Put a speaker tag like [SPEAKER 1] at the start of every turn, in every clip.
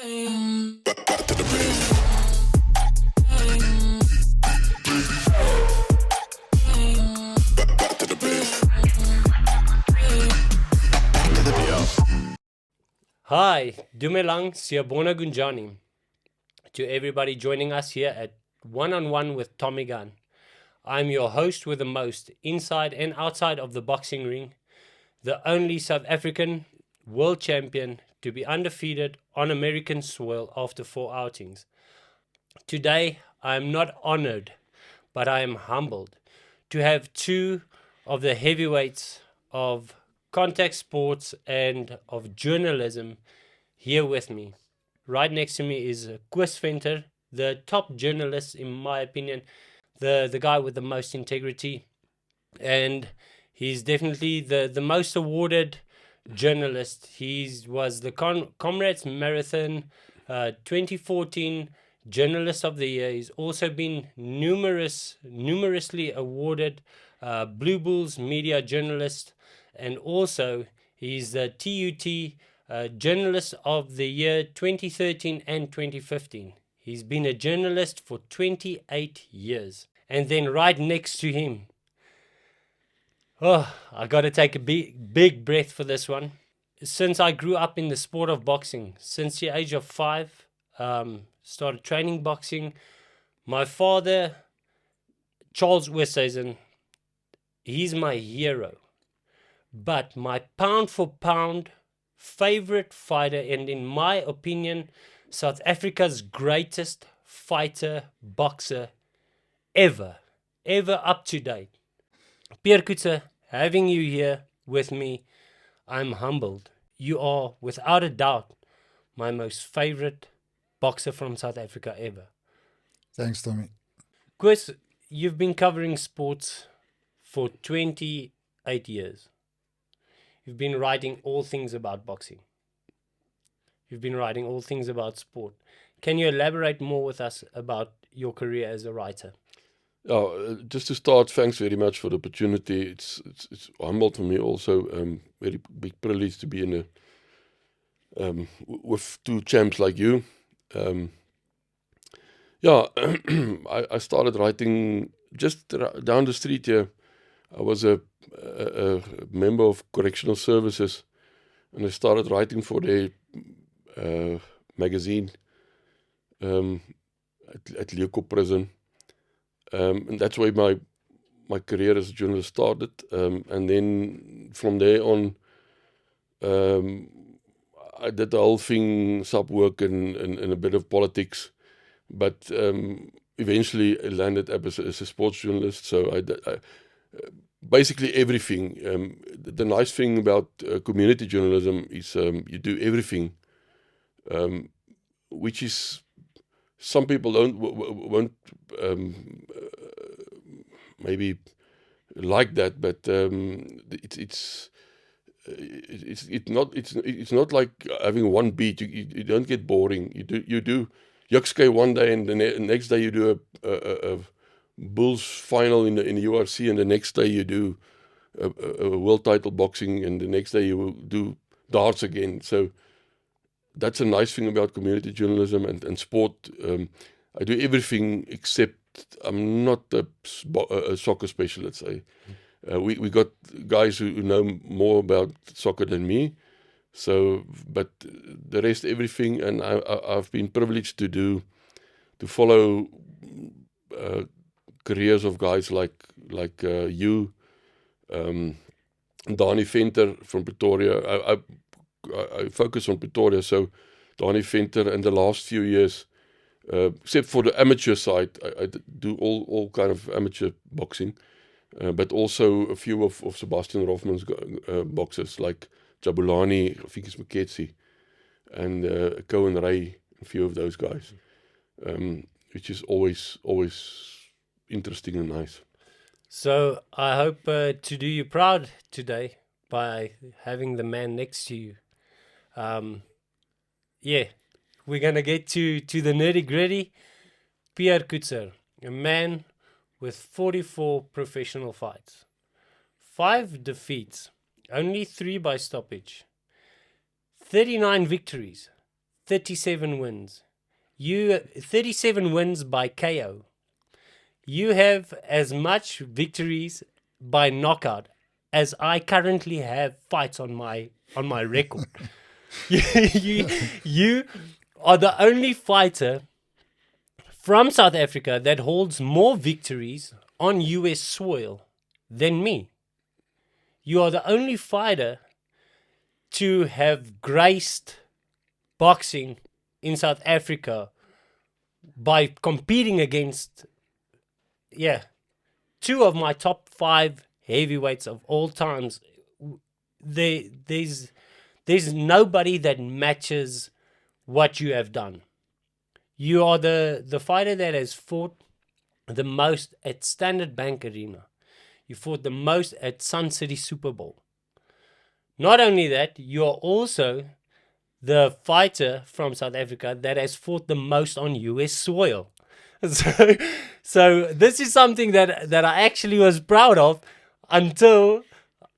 [SPEAKER 1] Hi, Dumelang Siyabona Gunjani. To everybody joining us here at One on One with Tommy Gunn. I'm your host with the most inside and outside of the boxing ring, the only South African world champion to be undefeated on American soil after 4 outings. Today, I am not honored, but I am humbled to have two of the heavyweights of contact sports and of journalism here with me. Right next to me is Koos Venter, the top journalist, in my opinion, the guy with the most integrity, and he's definitely the most awarded journalist. He was the Comrades Marathon 2014 Journalist of the Year. He's also been numerously awarded Blue Bulls Media Journalist, and also he's the TUT Journalist of the Year 2013 and 2015. He's been a journalist for 28 years. And then right next to him, I got to take a big breath for this one. Since I grew up in the sport of boxing, since the age of 5, started training boxing. My father, Charles Westhuizen, he's my hero. But my pound for pound favorite fighter, and in my opinion, South Africa's greatest fighter, boxer ever up to date. Pierre Coetzee, having you here with me, I'm humbled. You are, without a doubt, my most favorite boxer from South Africa ever.
[SPEAKER 2] Thanks, Tommy.
[SPEAKER 1] Koos, you've been covering sports for 28 years. You've been writing all things about boxing. You've been writing all things about sport. Can you elaborate more with us about your career as a writer?
[SPEAKER 3] Just to start, thanks very much for the opportunity. It's humbled for me also. Very big privilege to be in with two champs like you. I started writing just down the street here. I was a member of correctional services, and I started writing for their magazine at Leeuwkop prison. And that's where my career as a journalist started. And then from there on, I did the whole thing, sub work and a bit of politics. But eventually I landed up as a sports journalist. So I basically everything. The nice thing about community journalism is you do everything, which is some people won't maybe like that, but it's not like having one beat. You don't get boring. You do Yuxkay one day, and the next day you do a Bulls final in the URC, and the next day you do a world title boxing, and the next day you will do darts again. So that's a nice thing about community journalism and sport. I do everything except I'm not a soccer specialist. We got guys who know more about soccer than me. So, but the rest, everything, and I've been privileged to follow careers of guys like you, Danie Venter from Pretoria. I focus on Pretoria, so Danie Venter in the last few years, except for the amateur side, I do all kind of amateur boxing, but also a few of Sebastian Rothman's boxers like Jabulani, Fikis Muketsi, and Cohen Ray, a few of those guys, which is always interesting and nice.
[SPEAKER 1] So I hope to do you proud today by having the man next to you. We're going to get to the nitty-gritty. Pierre Coetzee, a man with 44 professional fights, 5 defeats, only 3 by stoppage, 39 victories, 37 wins. 37 wins by KO. You have as much victories by knockout as I currently have fights on my record. you are the only fighter from South Africa that holds more victories on US soil than me. You are the only fighter to have graced boxing in South Africa by competing against, two of my top 5 heavyweights of all times. There's nobody that matches what you have done. You are the fighter that has fought the most at Standard Bank Arena. You fought the most at Sun City Super Bowl. Not only that, you are also the fighter from South Africa that has fought the most on US soil. So this is something that I actually was proud of until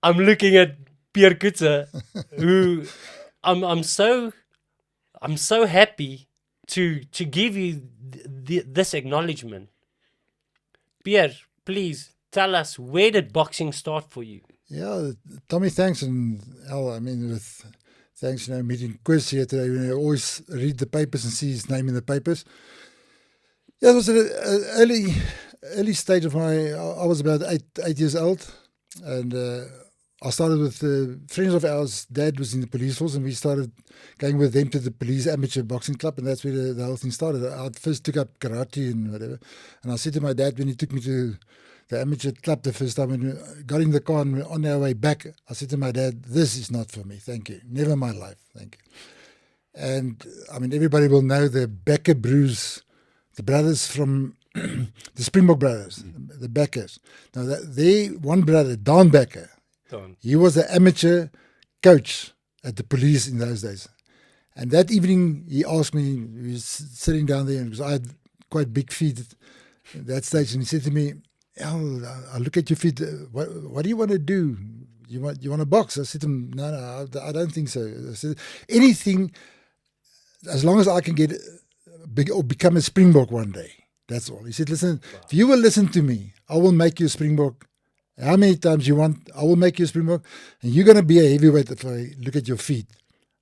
[SPEAKER 1] I'm looking at Pierre Coetzee, who I'm so happy to give you this acknowledgement. Pierre, please tell us, where did boxing start for you?
[SPEAKER 2] Yeah, Tommy, thanks. And Al, I mean, with thanks, meeting Chris here today. I always read the papers and see his name in the papers. Yeah, it was an early stage of I was about eight years old, and I started with friends of ours. Dad was in the police force, and we started going with them to the police amateur boxing club, and that's where the whole thing started. I first took up karate and whatever, and I said to my dad when he took me to the amateur club the first time, when we got in the car and we on our way back, I said to my dad, "This is not for me, thank you. Never in my life, thank you." And I mean, everybody will know the Becker Brews, the brothers from the Springbok brothers, the Beckers. Now, they one brother, Don Becker, he was an amateur coach at the police in those days. And that evening, he asked me, he was sitting down there, because I had quite big feet at that stage, and he said to me, "Al, I look at your feet. What do you want to do? You want to box?" I said to him, No, I don't think so. I said, anything, as long as I can get big or become a Springbok one day. That's all. He said, "Listen, if you will listen to me, I will make you a Springbok. How many times you want, I will make you a Springbok. And you're going to be a heavyweight if I look at your feet."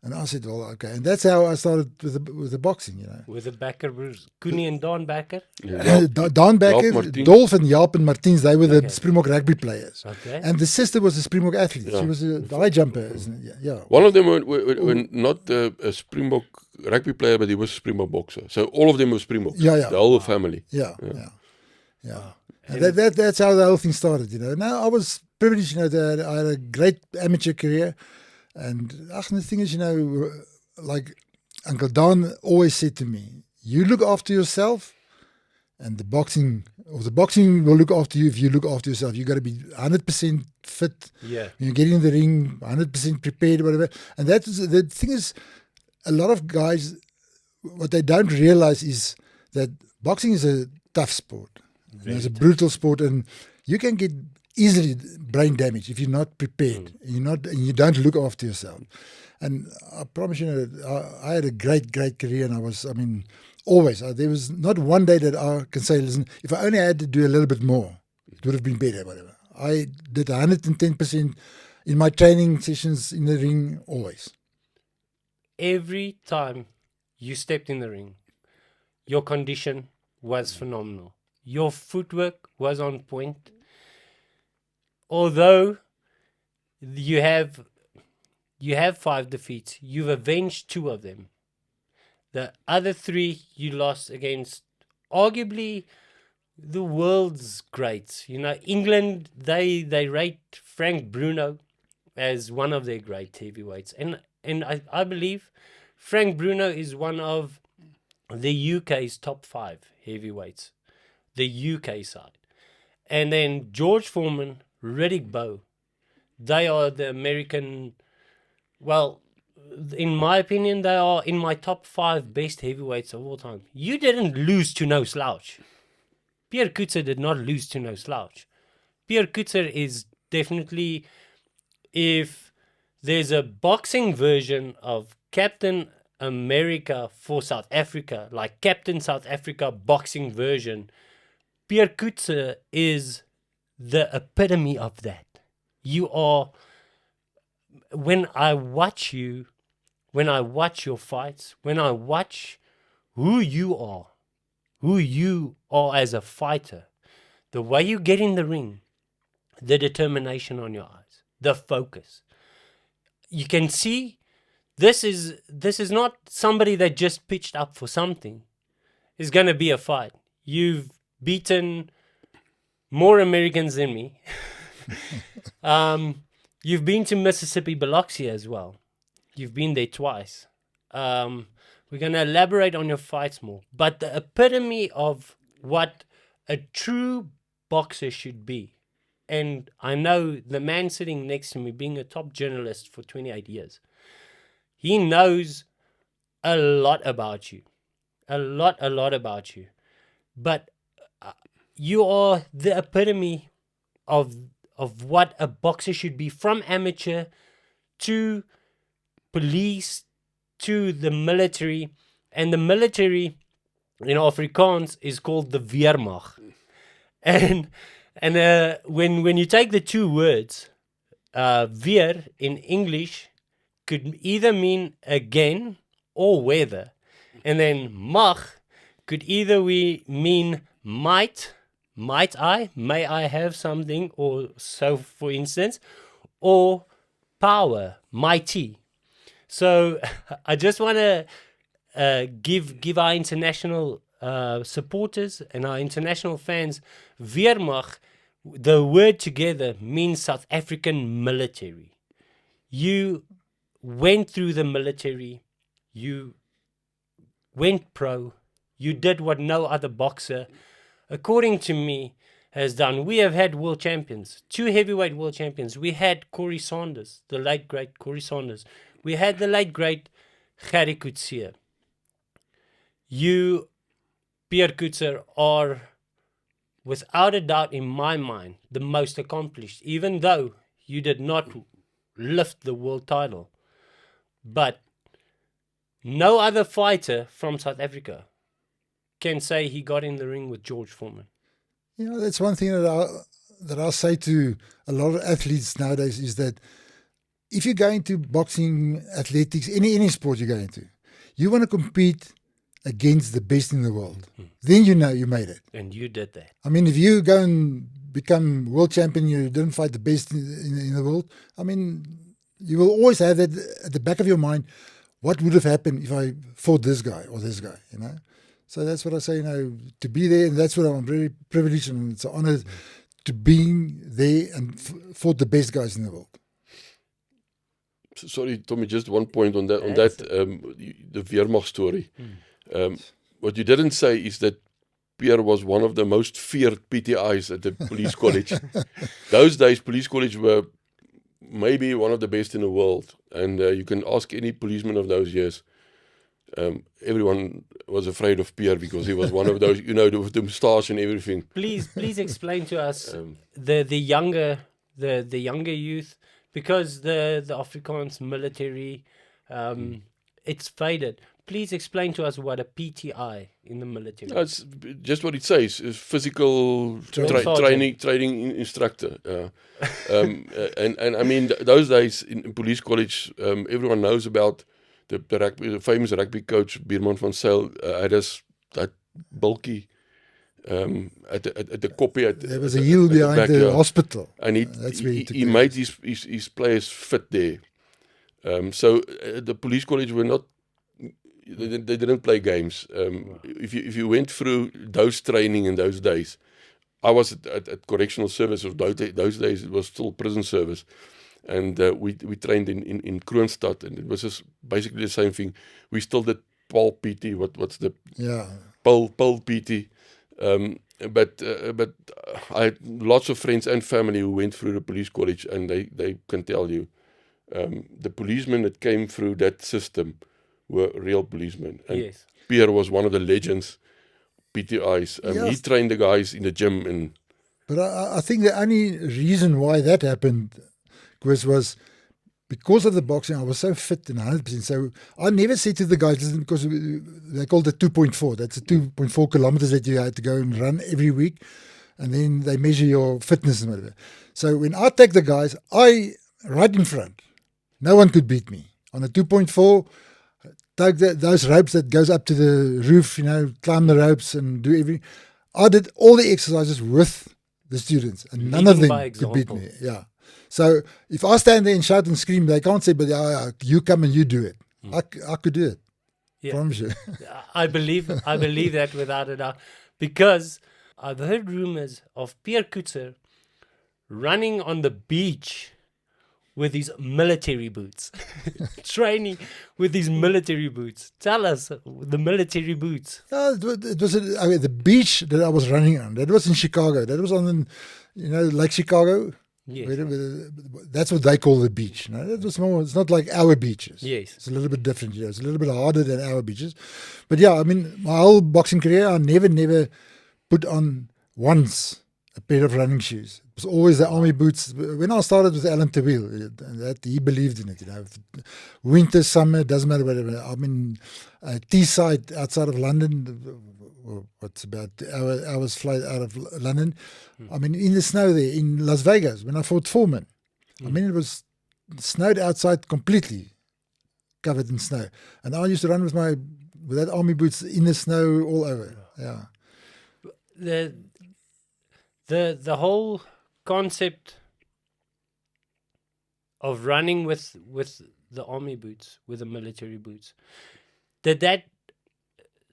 [SPEAKER 2] And I said, "Well, okay." And that's how I started with the boxing,
[SPEAKER 1] With the Becker Bruce. Cooney and Don Becker?
[SPEAKER 3] Yeah.
[SPEAKER 2] Don Becker, Dolph and Jaap and Martins, they were the Springbok rugby players.
[SPEAKER 1] Okay.
[SPEAKER 2] And the sister was a Springbok athlete. Yeah. She was a high jumper, isn't it? Yeah.
[SPEAKER 3] One of them were not a Springbok rugby player, but he was a Springbok boxer. So all of them were Springbok.
[SPEAKER 2] Yeah.
[SPEAKER 3] The whole family.
[SPEAKER 2] Yeah. And that's how the whole thing started, Now, I was privileged, that I had a great amateur career. And the thing is, like Uncle Don always said to me, you look after yourself, and the boxing will look after you if you look after yourself. You got to be 100% fit.
[SPEAKER 1] Yeah.
[SPEAKER 2] When you get in the ring, 100% prepared, whatever. And that is the thing is, a lot of guys, what they don't realize is that boxing is a tough sport. It's a brutal sport, and you can get easily brain damage if you're not prepared. And you don't look after yourself. And I promise you, I had a great career, and always. There was not one day that I can say, listen, if I only had to do a little bit more, it would have been better, whatever. I did 110% in my training sessions in the ring, always.
[SPEAKER 1] Every time you stepped in the ring, your condition was phenomenal. Your footwork was on point. Although you have 5 defeats, you've avenged 2 of them. The other 3 you lost against arguably the world's greats. England, they rate Frank Bruno as one of their great heavyweights. And I believe Frank Bruno is one of the UK's top 5 heavyweights. The UK side. And then George Foreman, Riddick Bowe, they are the American, well, in my opinion, they are in my top 5 best heavyweights of all time. You didn't lose to no slouch. Pierre Coetzee did not lose to no slouch. Pierre Coetzee is definitely, if there's a boxing version of Captain America for South Africa, like Captain South Africa boxing version, Pierre Coetzee is the epitome of that. You are, when I watch you, when I watch your fights, when I watch who you are as a fighter, the way you get in the ring, the determination on your eyes, the focus. You can see this is not somebody that just pitched up for something. It's going to be a fight. You've beaten more Americans than me. You've been to Mississippi Biloxi as well. You've been there twice. We're going to elaborate on your fights more. But the epitome of what a true boxer should be. And I know the man sitting next to me, being a top journalist for 28 years, he knows a lot about you. A lot about you. But you are the epitome of what a boxer should be, from amateur to police to the military. And the military in Afrikaans is called the Weermacht. And when you take the two words, weer in English could either mean again or weather. And then mach could either mean might I, may I have something, or so, for instance, or power, mighty. So I just want to give our international supporters and our international fans, Weermacht, the word together means South African military. You went through the military, you went pro, you did what no other boxer, according to me, has done. We have had world champions, 2 heavyweight world champions. We had Corey Saunders, the late great Corey Saunders. We had the late great Gerrie Coetzee. You, Pierre Coetzee, are without a doubt in my mind the most accomplished, even though you did not lift the world title. But no other fighter from South Africa can say he got in the ring with George Foreman.
[SPEAKER 2] You know, that's one thing that I'll say to a lot of athletes nowadays is that if you go into boxing, athletics, any sport you go into, you want to compete against the best in the world. Then you know you made it.
[SPEAKER 1] And you did that.
[SPEAKER 2] I mean, if you go and become world champion, you didn't fight the best in the world, I mean, you will always have that at the back of your mind, what would have happened if I fought this guy or this guy, you know? So that's what I say, you know, to be there, and that's what I'm very privileged, and it's an honor to being there and fought the best guys in the world.
[SPEAKER 3] Sorry, Tommy, just one point on that. The Weermacht story. What you didn't say is that Pierre was one of the most feared PTIs at the police college. Those days, police college were maybe one of the best in the world, and you can ask any policeman of those years. Everyone was afraid of Pierre because he was one of those, you know, with the moustache and everything.
[SPEAKER 1] Please explain to us the younger youth, because the Afrikaans military, it's faded. Please explain to us what a PTI in the military.
[SPEAKER 3] It's just what it says: is physical training instructor. And I mean, those days in police college, everyone knows about the famous rugby coach Bierman van Zyl. Had that bulky at the koppie.
[SPEAKER 2] There was a hill behind the hospital,
[SPEAKER 3] and he made his players fit there. So the police college were not. They didn't play games. If you went through those training in those days, I was at correctional service. Of those days, it was still prison service, and we trained in Kroonstad, and it was just basically the same thing. We still did PAL PT. What's the PAL PT? But I had lots of friends and family who went through the police college, and they can tell you, the policemen that came through that system were real policemen. And yes. Pierre was one of the legends, PTIs. He trained the guys in the gym. But
[SPEAKER 2] I think the only reason why that happened was because of the boxing, I was so fit and 100%. So I never said to the guys, listen, because they called it 2.4. That's the 2.4 kilometers that you had to go and run every week. And then they measure your fitness and whatever. So when I take the guys, right in front. No one could beat me. On a 2.4, take those ropes that goes up to the roof, climb the ropes and do everything. I did all the exercises with the students, and none of
[SPEAKER 1] Leading
[SPEAKER 2] them
[SPEAKER 1] by
[SPEAKER 2] could beat
[SPEAKER 1] example.
[SPEAKER 2] me. Yeah. So if I stand there and shout and scream, they can't say, but you come and you do it. I could do it.
[SPEAKER 1] Yeah.
[SPEAKER 2] Promise you.
[SPEAKER 1] I believe that without a doubt, because I've heard rumors of Pierre Coetzee running on the beach with his military boots, training with his military boots. Tell us the military boots.
[SPEAKER 2] Yeah, it was the beach that I was running on. That was in Chicago. That was on, Lake Chicago.
[SPEAKER 1] Yes.
[SPEAKER 2] That's what they call the beach. That was more. It's not like our beaches.
[SPEAKER 1] Yes.
[SPEAKER 2] It's a little bit different. It's a little bit harder than our beaches. But yeah, I mean, my whole boxing career, I never put on once a pair of running shoes. It was always the army boots. When I started with Alan Terwil, that he believed in it. Winter, summer, doesn't matter whatever. I mean, Teesside outside of London. What's about hours flight out of London. I mean, in the snow there in Las Vegas when I fought Foreman. I mean, it was snowed outside completely, covered in snow, and I used to run with that army boots in the snow all over. Yeah.
[SPEAKER 1] The whole concept of running with the army boots, with the military boots, did that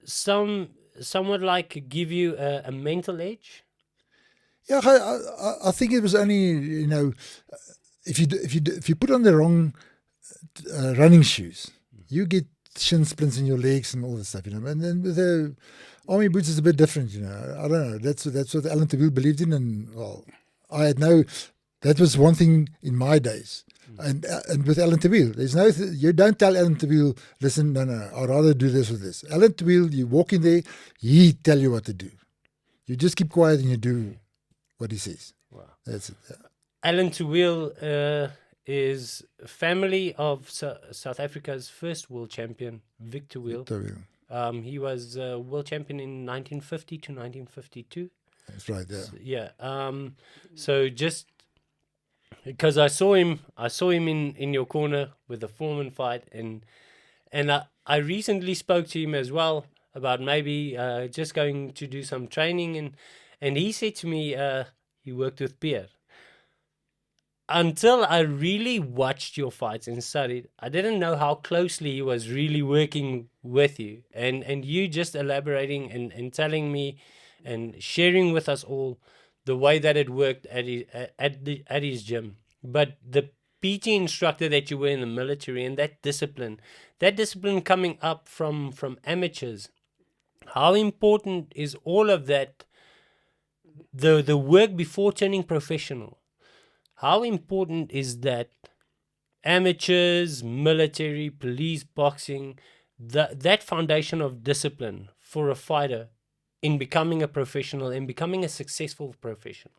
[SPEAKER 1] somewhat like give you a mental edge?
[SPEAKER 2] Yeah, I think it was only if you put on the wrong running shoes, you get shin splints in your legs and all this stuff, And then with the army boots, it's a bit different, I don't know. That's what Alan Terwil believed in, and well, I had that was one thing in my days. And with Alan Terwil, there's you don't tell Alan Terwil, listen, no, I'd rather do this with this. Alan Terwil, you walk in there, he tell you what to do. You just keep quiet and you do what he says.
[SPEAKER 1] Wow.
[SPEAKER 2] That's it. Yeah.
[SPEAKER 1] Alan Terwil is family of South Africa's first world champion, Vic Terwil.
[SPEAKER 2] Terwil.
[SPEAKER 1] He was world champion in 1950 to 1952.
[SPEAKER 2] That's right, yeah.
[SPEAKER 1] Yeah. So just because I saw him in your corner with the Foreman fight, and I recently spoke to him as well about maybe just going to do some training, and he said to me he worked with Pierre. Until I really watched your fights and studied, I didn't know how closely he was really working with you, and you just elaborating and telling me and sharing with us all the way that it worked at his gym. But the PT instructor that you were in the military, and that discipline coming up from amateurs, how important is all of that, the work before turning professional? How important is that amateurs, military, police, boxing, that foundation of discipline for a fighter in becoming a professional and becoming a successful professional?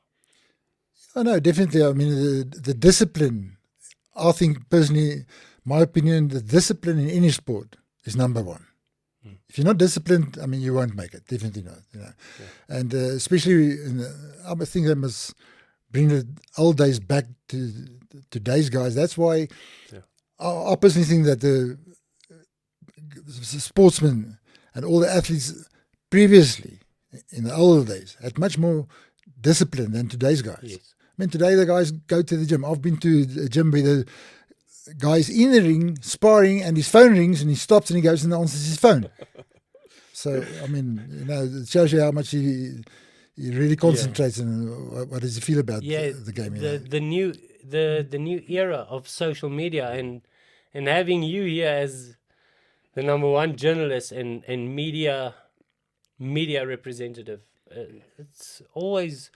[SPEAKER 2] Oh, no, definitely. I mean, the discipline, I think personally, my opinion, the discipline in any sport is number one. If you're not disciplined, I mean, you won't make it. Definitely not. Yeah. And especially, I think they must bring the old days back to today's guys. That's why I personally think that the sportsmen and all the athletes previously, in the older days, had much more discipline than today's guys.
[SPEAKER 1] Yes.
[SPEAKER 2] I mean, today the guys go to the gym. I've been to a gym where the guy's in the ring, sparring, and his phone rings, and he stops and he goes and answers his phone. So, I mean, it shows you how much he really concentrates on what does he feel about the game.
[SPEAKER 1] The new era of social media, and having you here as the number one journalist and media representative. It's always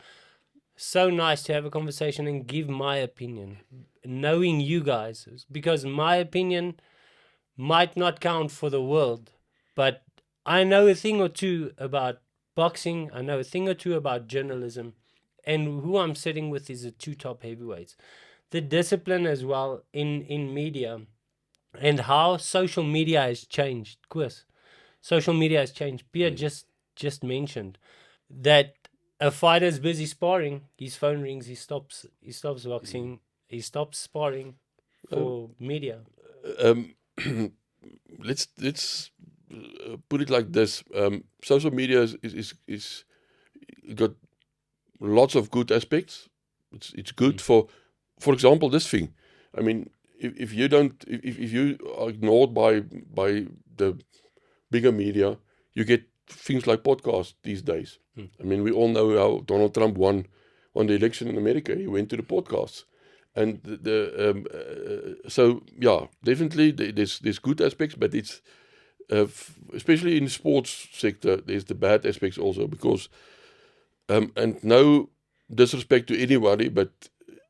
[SPEAKER 1] so nice to have a conversation and give my opinion, knowing you guys, because my opinion might not count for the world, but I know a thing or two about boxing, I know a thing or two about journalism, and who I'm sitting with is the two top heavyweights the discipline as well in media, and how social media has changed. Chris, social media has changed. Pierre just mentioned that a fighter's busy sparring, his phone rings, he stops boxing, he stops sparring for media.
[SPEAKER 3] Let's put it like this. Social media is got lots of good aspects. It's good for example, this thing. I mean, if you are ignored by the bigger media, you get things like podcasts these days. I mean, we all know how Donald Trump won the election in America. He went to the podcasts, and so yeah, definitely there's good aspects, but it's especially in the sports sector, there's the bad aspects also, because and no disrespect to anybody, but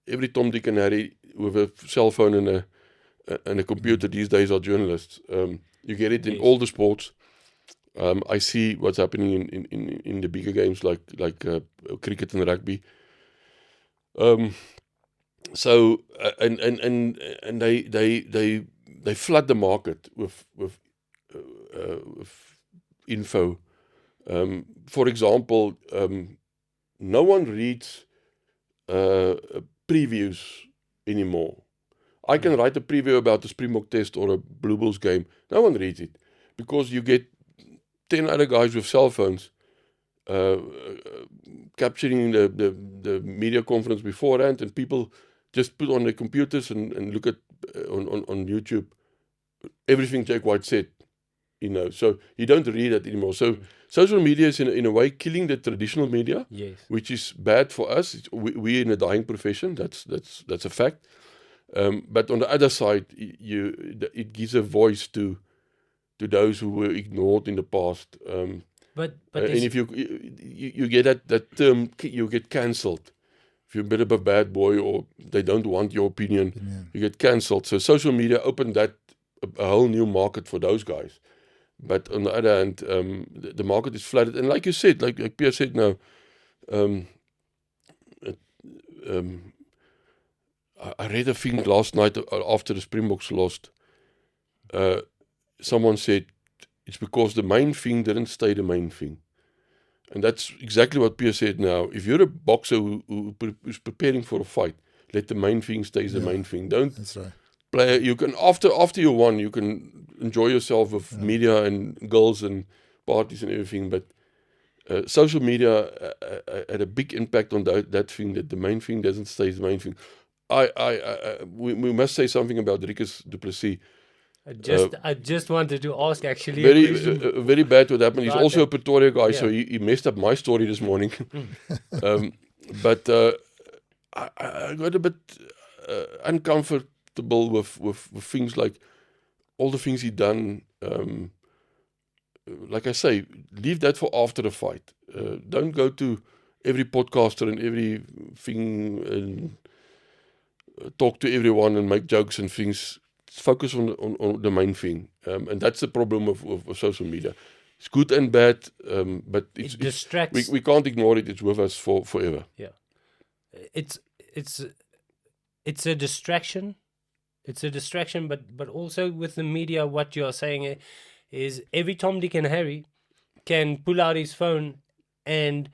[SPEAKER 3] every Tom, Dick and Harry with a cell phone and a computer these days are journalists. You get it in all the sports. I see what's happening in the bigger games like cricket and rugby. So and they flood the market with info. For example, no one reads previews anymore. I can write a preview about a Springbok test or a Blue Bulls game. No one reads it because you get 10 other guys with cell phones capturing the media conference beforehand, and people just put on their computers and look at on YouTube everything Jake White said, so you don't read it anymore. So social media is in a way killing the traditional media, which is bad for us. We're in a dying profession. That's a fact. But on the other side, it gives a voice to those who were ignored in the past.
[SPEAKER 1] But
[SPEAKER 3] and if you get that term, you get cancelled. If you're a bit of a bad boy or they don't want your opinion, you get cancelled. So social media opened that a whole new market for those guys. But on the other hand, the market is flooded. And like you said, like Pierre said now, I read a thing last night after the Springboks lost. Someone said it's because the main thing didn't stay the main thing. And that's exactly what Pierre said now. If you're a boxer who's preparing for a fight, let the main thing stay the main thing. Don't
[SPEAKER 2] That's right.
[SPEAKER 3] play. You can after you won, you can enjoy yourself with media and girls and parties and everything. But social media had a big impact on that thing, that the main thing doesn't stay the main thing. We must say something about Rikus du Plessis.
[SPEAKER 1] I just wanted to ask actually.
[SPEAKER 3] Very bad what happened. He's also a Pretoria guy,
[SPEAKER 1] Yeah.
[SPEAKER 3] so he messed up my story this morning. But I got a bit uncomfortable with things like all the things he done. Like I say, leave that for after the fight. Don't go to every podcaster and everything and talk to everyone and make jokes and things. Focus on the main thing, and that's the problem of social media. It's good and bad, but it
[SPEAKER 1] distracts.
[SPEAKER 3] We can't ignore it. It's with us forever.
[SPEAKER 1] Yeah, it's a distraction. It's a distraction, but also with the media, what you are saying is every Tom, Dick, and Harry can pull out his phone, and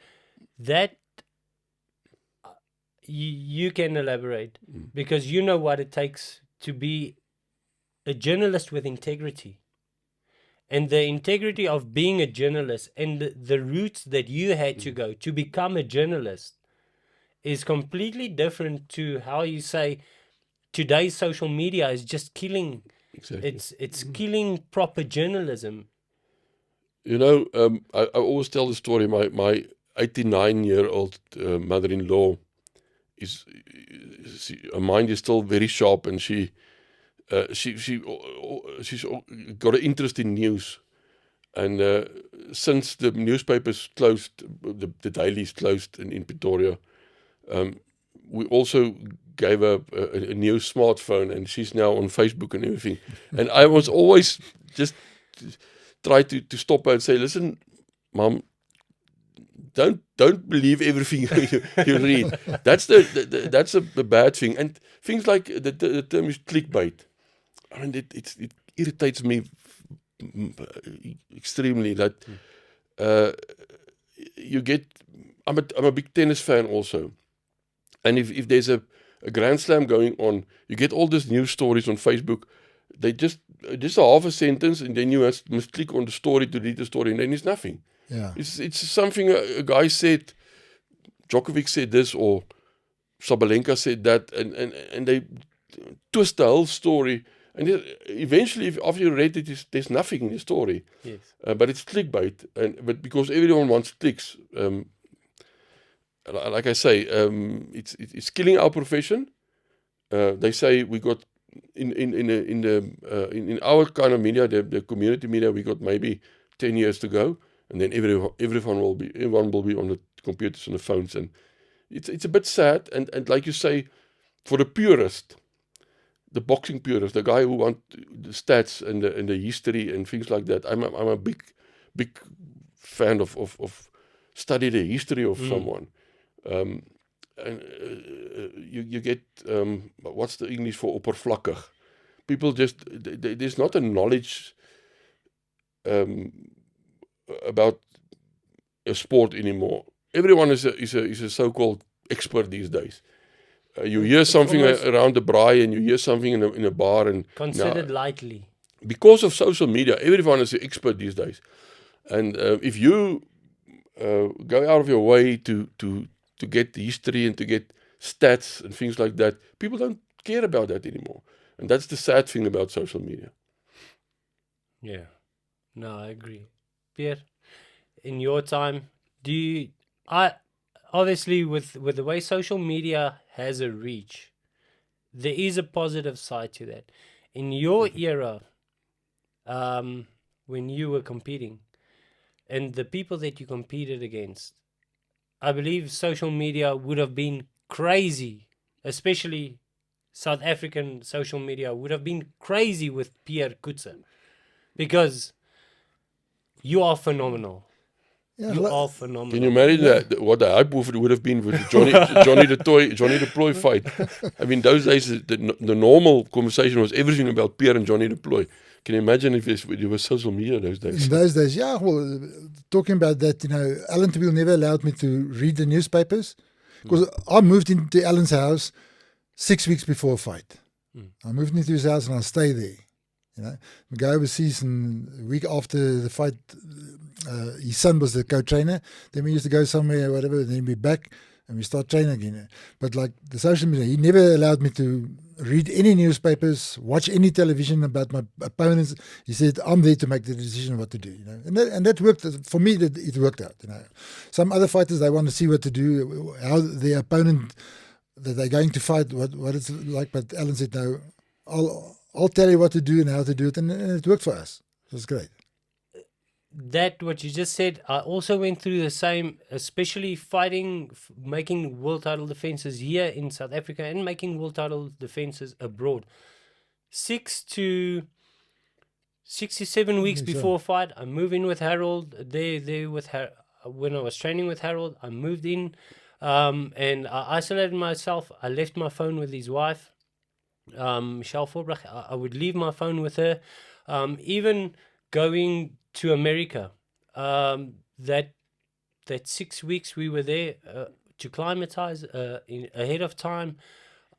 [SPEAKER 1] that you can elaborate because you know what it takes to be a journalist with integrity, and the integrity of being a journalist and the routes that you had to go to become a journalist is completely different to how you say today's social media is just killing.
[SPEAKER 3] Exactly.
[SPEAKER 1] It's killing proper journalism.
[SPEAKER 3] I always tell the story. My 89-year-old mother-in-law her mind is still very sharp, and she's got an interest in news. And since the newspapers closed, the dailies closed in Pretoria, we also gave her a new smartphone, and she's now on Facebook and everything. And I was always just try to stop her and say, listen, Mom, don't believe everything you read. That's that's a bad thing. And things like the term is clickbait. I mean, it irritates me extremely that you get. I'm a big tennis fan also, and if there's a Grand Slam going on, you get all these news stories on Facebook. They just a half a sentence, and then you must click on the story to read the story, and then it's nothing.
[SPEAKER 2] Yeah.
[SPEAKER 3] It's something a guy said, Djokovic said this, or Sabalenka said that, and they twist the whole story. And eventually, after you read it, there's nothing in the story.
[SPEAKER 1] Yes.
[SPEAKER 3] But it's clickbait, but because everyone wants clicks, like I say, it's killing our profession. They say we got in our kind of media, the community media, we got maybe 10 years to go, and then everyone will be on the computers and the phones, and it's a bit sad. And like you say, for the purist, the boxing purist, the guy who wants the stats and the history and things like that, I'm a big fan of study the history of someone. And you get what's the English for oppervlakkig? People just there's not a knowledge about a sport anymore. Everyone is a so-called expert these days. You hear something around the braai, and you hear something in a bar, and
[SPEAKER 1] considered lightly.
[SPEAKER 3] Because of social media, everyone is an expert these days. And if you go out of your way to get the history and to get stats and things like that, people don't care about that anymore. And that's the sad thing about social media.
[SPEAKER 1] Yeah. No, I agree. Pierre, in your time, obviously with the way social media has a reach, there is a positive side to that. In your era, when you were competing, and the people that you competed against, I believe social media would have been crazy, especially South African social media would have been crazy with Pierre Coetzee, because you are phenomenal.
[SPEAKER 2] Yeah,
[SPEAKER 1] You are phenomenal.
[SPEAKER 3] Can you imagine that? What the hype would have been with Johnny the Ploy fight? I mean, those days the normal conversation was everything about Pierre and Johnny the Ploy. Can you imagine if there was social media those days?
[SPEAKER 2] In those days, yeah. Well, talking about that, Alan Terwiel never allowed me to read the newspapers, because I moved into Alan's house 6 weeks before a fight. I moved into his house and I stay there. We go overseas, and a week after the fight, his son was the co-trainer. Then we used to go somewhere or whatever, and then we'd be back and we start training again. But like the social media, he never allowed me to read any newspapers, watch any television about my opponents. He said, I'm there to make the decision what to do. And that worked. For me, it worked out. Some other fighters, they want to see what to do, how their opponent that they're going to fight, what it's like. But Alan said, no, I'll tell you what to do and how to do it, and it worked for us. It was great.
[SPEAKER 1] That what you just said, I also went through the same, especially fighting, making world title defenses here in South Africa and making world title defenses abroad. 6 to 7 weeks before a fight, I moved in with Harold. There with when I was training with Harold, I moved in, and I isolated myself. I left my phone with his wife, Michelle Forbrach. I would leave my phone with her. Even going to America, that 6 weeks we were there to climatize ahead of time.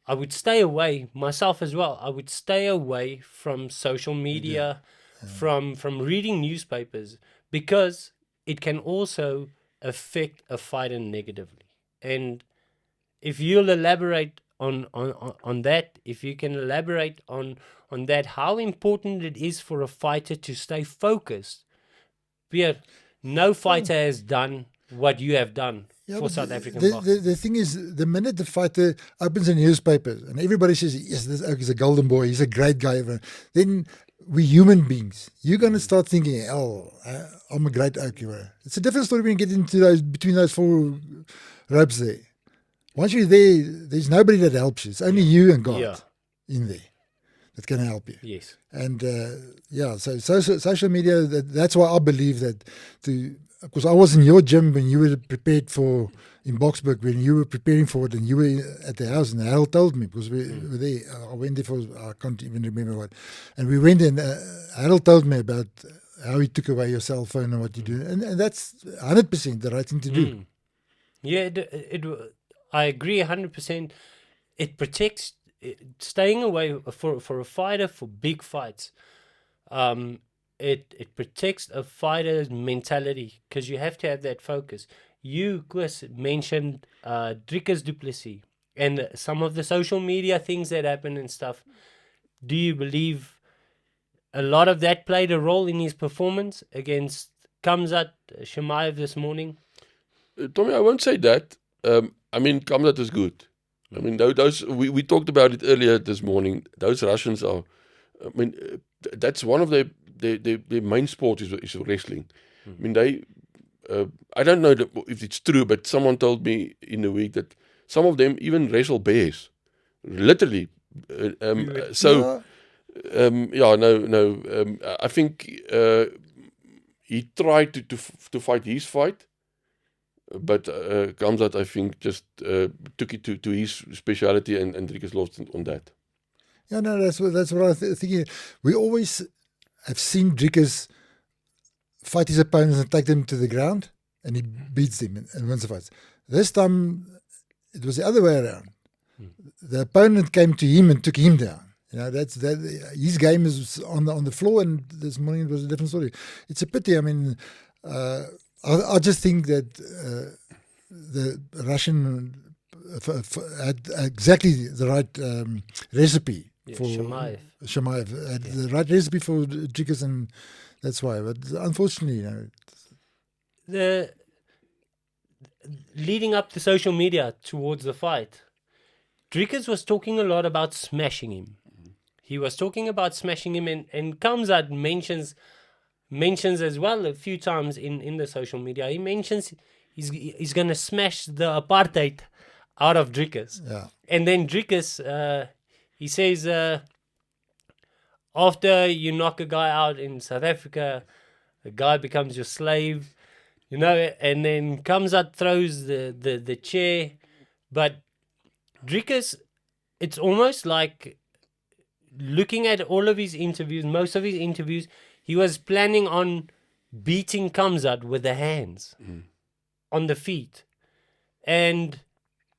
[SPEAKER 1] I would stay away myself as well. I would stay away from social media, from reading newspapers, because it can also affect a fighter negatively. And if you'll elaborate on that, if you can elaborate on that, how important it is for a fighter to stay focused. Pierre, no fighter has done what you have done for South African boxing.
[SPEAKER 2] The thing is, the minute the fighter opens a newspaper and everybody says, yes, this oak is a golden boy, he's a great guy, then we human beings, you're going to start thinking, I'm a great oak. It's a different story when you get into between those four ropes there. Once you're there, there's nobody that helps you. It's only you and God in there. it can help you.
[SPEAKER 1] Yes.
[SPEAKER 2] And so social media, that's why I believe that because I was in your gym when you were prepared in Boksburg, when you were preparing for it and you were at the house, and Harold told me, because we were there, I went there I can't even remember what, and we went in, Harold told me about how he took away your cell phone and what you do, and that's 100% the right thing to do.
[SPEAKER 1] Yeah, I agree 100%. It protects, staying away for a fighter, for big fights. It protects a fighter's mentality, because you have to have that focus. You, Chris, mentioned Dricus du Plessis and some of the social media things that happen and stuff. Do you believe a lot of that played a role in his performance against Khamzat Chimaev this morning?
[SPEAKER 3] Tommy, I won't say that. I mean, Khamzat is good. I mean, those we talked about it earlier this morning. Those Russians are, I mean, that's one of their main sport is wrestling. I mean, I don't know if it's true, but someone told me in the week that some of them even wrestle bears, literally. I think he tried to fight his fight, but Khamzat, I think, just took it to his speciality, and Dricus lost on that.
[SPEAKER 2] Yeah, no, that's what I was thinking. We always have seen Dricus fight his opponents and take them to the ground, and he beats them and wins the fights. This time, it was the other way around. The opponent came to him and took him down. You know, his game is on the floor, and this morning it was a different story. It's a pity. I mean, I just think that the Russian had exactly the right recipe for Chimaev. Had the right recipe for Dricus, and that's why. But unfortunately, you know,
[SPEAKER 1] the leading up to social media towards the fight, Dricus was talking a lot about smashing him. He was talking about smashing him, and Khamzat mentions as well a few times in the social media. He mentions he's going to smash the apartheid out of Dricus.
[SPEAKER 2] Yeah.
[SPEAKER 1] And then Dricus, he says, after you knock a guy out in South Africa, the guy becomes your slave, you know, and then Khamzat throws the chair. But Dricus, it's almost like, looking at all of his interviews, most of his interviews, he was planning on beating Khamzat with the hands on the feet. And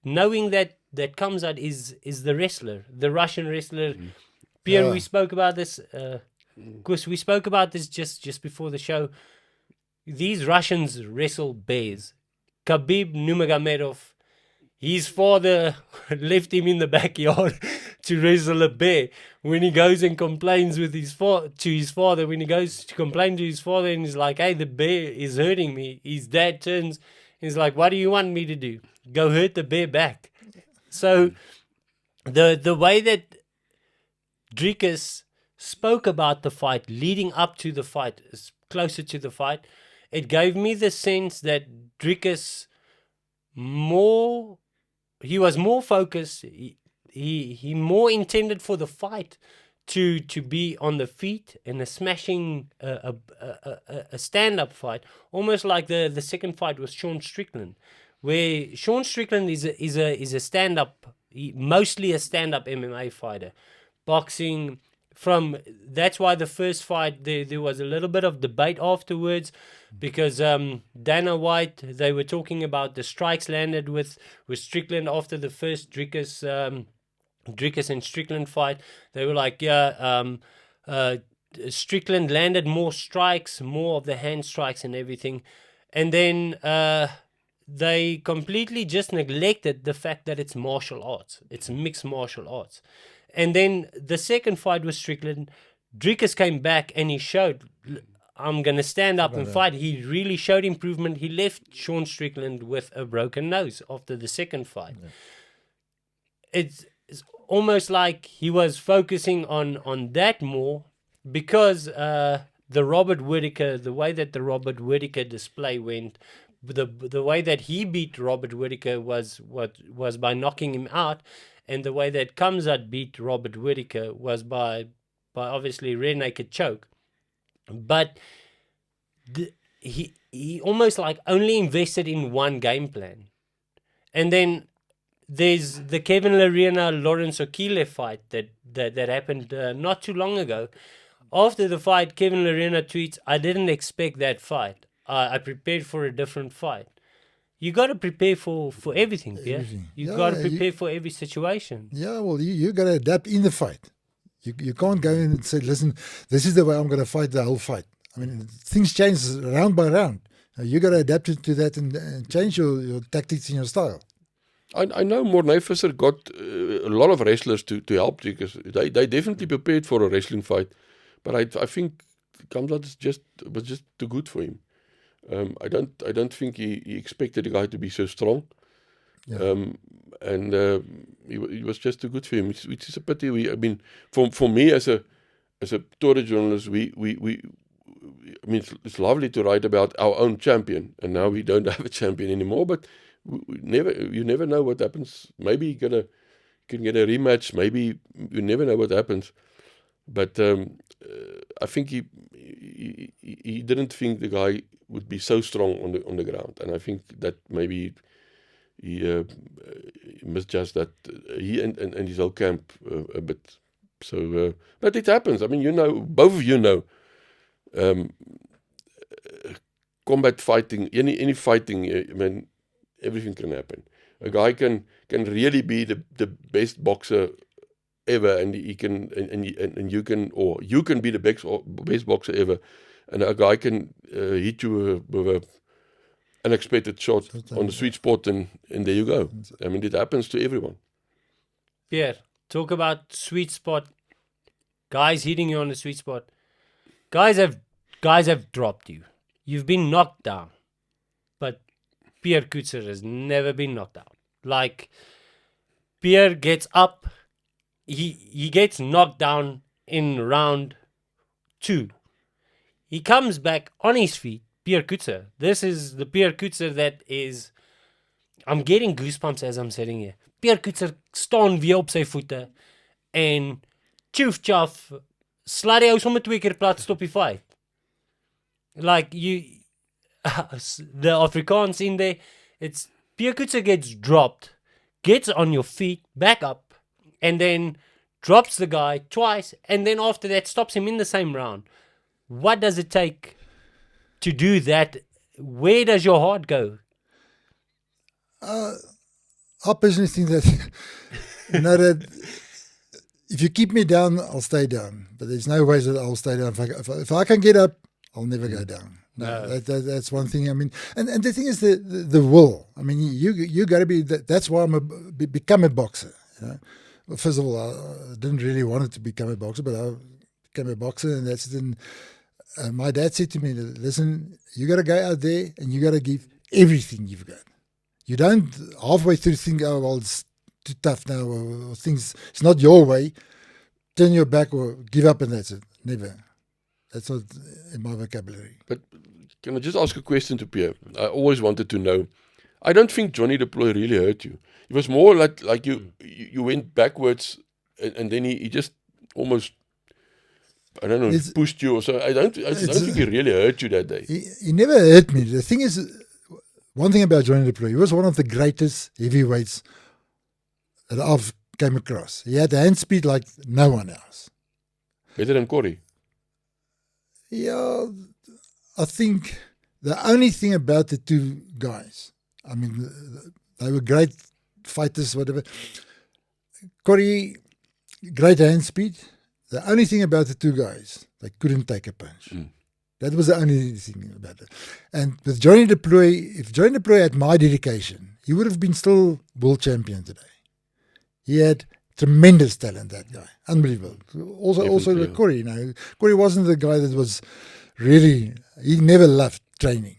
[SPEAKER 1] knowing that Khamzat is the wrestler, the Russian wrestler. Pierre, we spoke about this. Chris, we spoke about this just before the show. These Russians wrestle bears. Khabib Nurmagomedov, his father left him in the backyard to wrestle a bear. When he goes and complains to his father, when he goes to complain to his father and he's like, hey, the bear is hurting me, his dad turns, he's like, what do you want me to do? Go hurt the bear back. So the way that Dricus spoke about the fight, leading up to the fight, closer to the fight, it gave me the sense that Dricus he was more focused. He more intended for the fight to be on the feet and a smashing a stand-up fight, almost like the second fight with Sean Strickland, where Sean Strickland is a stand-up, mostly a stand-up MMA fighter, boxing. That's why the first fight there was a little bit of debate afterwards, because Dana White, they were talking about the strikes landed with Strickland after the first Dricus and Strickland fight. They were like, Strickland landed more strikes, more of the hand strikes and everything, and then they completely just neglected the fact that it's martial arts, it's mixed martial arts. And then the second fight with Strickland, Dricus came back and he showed, I'm going to stand up and fight. He really showed improvement. He left Sean Strickland with a broken nose after the second fight. Yeah. It's almost like he was focusing on that more, because the Robert Whittaker, the way that the Robert Whittaker display went, the way that he beat Robert Whittaker was by knocking him out. And the way that Kamzat beat Robert Whittaker was by obviously rear naked choke. But he almost like only invested in one game plan. And then there's the Kevin Lerena Lawrence Okile fight that happened not too long ago. After the fight, Kevin Lerena tweets, "I didn't expect that fight. I prepared for a different fight." You got to prepare for everything, Pierre.
[SPEAKER 2] Everything.
[SPEAKER 1] You
[SPEAKER 2] Yeah,
[SPEAKER 1] got to prepare for every situation.
[SPEAKER 2] Yeah, well, you got to adapt in the fight. You can't go in and say, listen, this is the way I'm going to fight the whole fight. I mean, things change round by round. You got to adapt to that and change your tactics and your style.
[SPEAKER 3] I know Morne Visser got a lot of wrestlers to help because they definitely prepared for a wrestling fight, but I think Kamzat was just too good for him. I don't think he expected the guy to be so strong,
[SPEAKER 2] Yeah.
[SPEAKER 3] and he was just too good for him. Which is a pity. I mean, for me as a Torah journalist, I mean, it's lovely to write about our own champion, and now we don't have a champion anymore. But you never know what happens. Maybe you can get a rematch. Maybe you never know what happens. But I think he didn't think the guy would be so strong on the ground, and I think that maybe he misjudged that he and his whole camp a bit. So, but it happens. I mean, both of you know. Combat fighting, any fighting, I mean, everything can happen. A guy can really be the best boxer ever, and he can and you can be the best boxer ever, and a guy can hit you with a unexpected shot on the sweet spot, and there you go. I mean, it happens to everyone.
[SPEAKER 1] Pierre, talk about sweet spot. Guys hitting you on the sweet spot. Guys have dropped you. You've been knocked down. But Pierre Coetzee has never been knocked out. Like, Pierre gets up. He gets knocked down in round 2. He comes back on his feet. Pierre Coetzee. This is the Pierre Coetzee that is... I'm getting goosebumps as I'm sitting here. Pierre Coetzee staan weer op sy voete en tjoef, sla die ou sommer 2 keer plat, stop die fight. Like, the Afrikaans in there, it's Pierre Coetzee gets dropped, gets on your feet, back up, and then drops the guy twice, and then after that stops him in the same round. What does it take to do that? Where does your heart go?
[SPEAKER 2] I personally think that, that if you keep me down, I'll stay down. But there's no ways that I'll stay down. If I can get up, I'll never go down. No. That's one thing. I mean, and the thing is the will. I mean, you got to be. That's why become a boxer. You know? Well, first of all, I didn't really want to become a boxer, but I became a boxer, and that's then. My dad said to me, "Listen, you got to go out there and you got to give everything you've got. You don't halfway through think, oh well, it's too tough now, or things. It's not your way. Turn your back or give up, and that's it. Never." That's not in my vocabulary.
[SPEAKER 3] But can I just ask a question to Pierre? I always wanted to know. I don't think Johnny Deploy really hurt you. It was more like you went backwards, and then he just almost, I don't know, pushed you or so. I don't think he really hurt you that day.
[SPEAKER 2] He never hurt me. The thing is, one thing about Johnny Deploy, he was one of the greatest heavyweights that I've came across. He had hand speed like no one else.
[SPEAKER 3] Better than Corey?
[SPEAKER 2] Yeah, I think the only thing about the two guys, I mean, they were great fighters, whatever. Corey, great hand speed. The only thing about the two guys, they couldn't take a punch. That was the only thing about it. And with Johnny Deploy, if Johnny Deploy had my dedication, he would have been still world champion today. He had tremendous talent, that guy. Unbelievable. Also
[SPEAKER 3] yeah.
[SPEAKER 2] Corey, you know. Corey wasn't the guy that was really, he never loved training.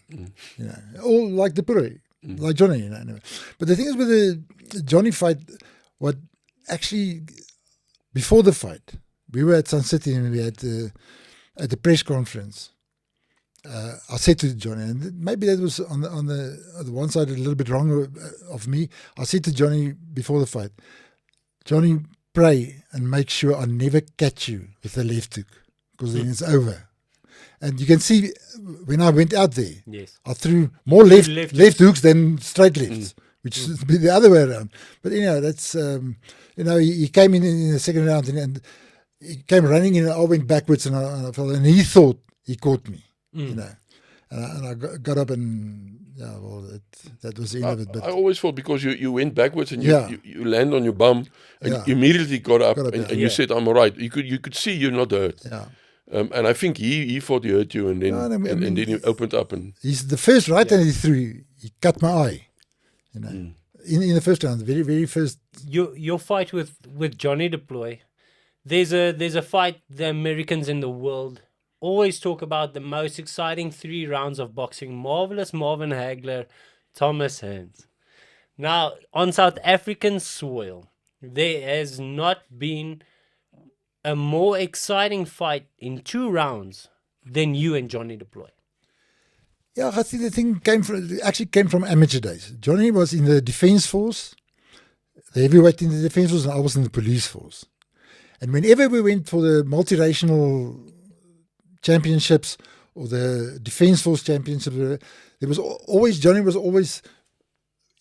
[SPEAKER 2] You know, all like Deploy, like Johnny, you know. But the thing is with the Johnny fight, what actually, before the fight, we were at Sun City and we had at the press conference. I said to Johnny, and maybe that was on the one side a little bit wrong of me. I said to Johnny before the fight, Johnny, pray and make sure I never catch you with a left hook, because then it's over. And you can see when I went out there,
[SPEAKER 1] Yes.
[SPEAKER 2] I threw more left
[SPEAKER 1] left
[SPEAKER 2] hooks than straight lefts, which is the other way around. But that's he came in the second round and he came running in, and I went backwards and I fell, and he thought he caught me, and I got up and that was the end of it. But
[SPEAKER 3] I always thought, because you went backwards and
[SPEAKER 2] Yeah.
[SPEAKER 3] you land on your bum and
[SPEAKER 2] Yeah.
[SPEAKER 3] you immediately got up,
[SPEAKER 2] Got up,
[SPEAKER 3] and,
[SPEAKER 2] yeah.
[SPEAKER 3] and
[SPEAKER 1] Yeah.
[SPEAKER 3] you said, I'm all right. You could see you're not hurt.
[SPEAKER 2] yeah,
[SPEAKER 3] And I think he thought he hurt you, and then
[SPEAKER 2] No, I mean-
[SPEAKER 3] and then he opened up and
[SPEAKER 2] he's the first right hand he threw. He cut my eye, in the first round, the very very first.
[SPEAKER 1] Your fight with Johnny Deploy, there's a fight the Americans in the world always talk about, the most exciting 3 rounds of boxing. Marvelous Marvin Hagler, Thomas Hearns. Now, on South African soil, there has not been a more exciting fight in 2 rounds than you and Johnny Deploy.
[SPEAKER 2] Yeah, I think the thing came from amateur days. Johnny was in the defence force, the heavyweight in the defence force, and I was in the police force. And whenever we went for the multiracial championships or the defence force championships, there was always, Johnny was always,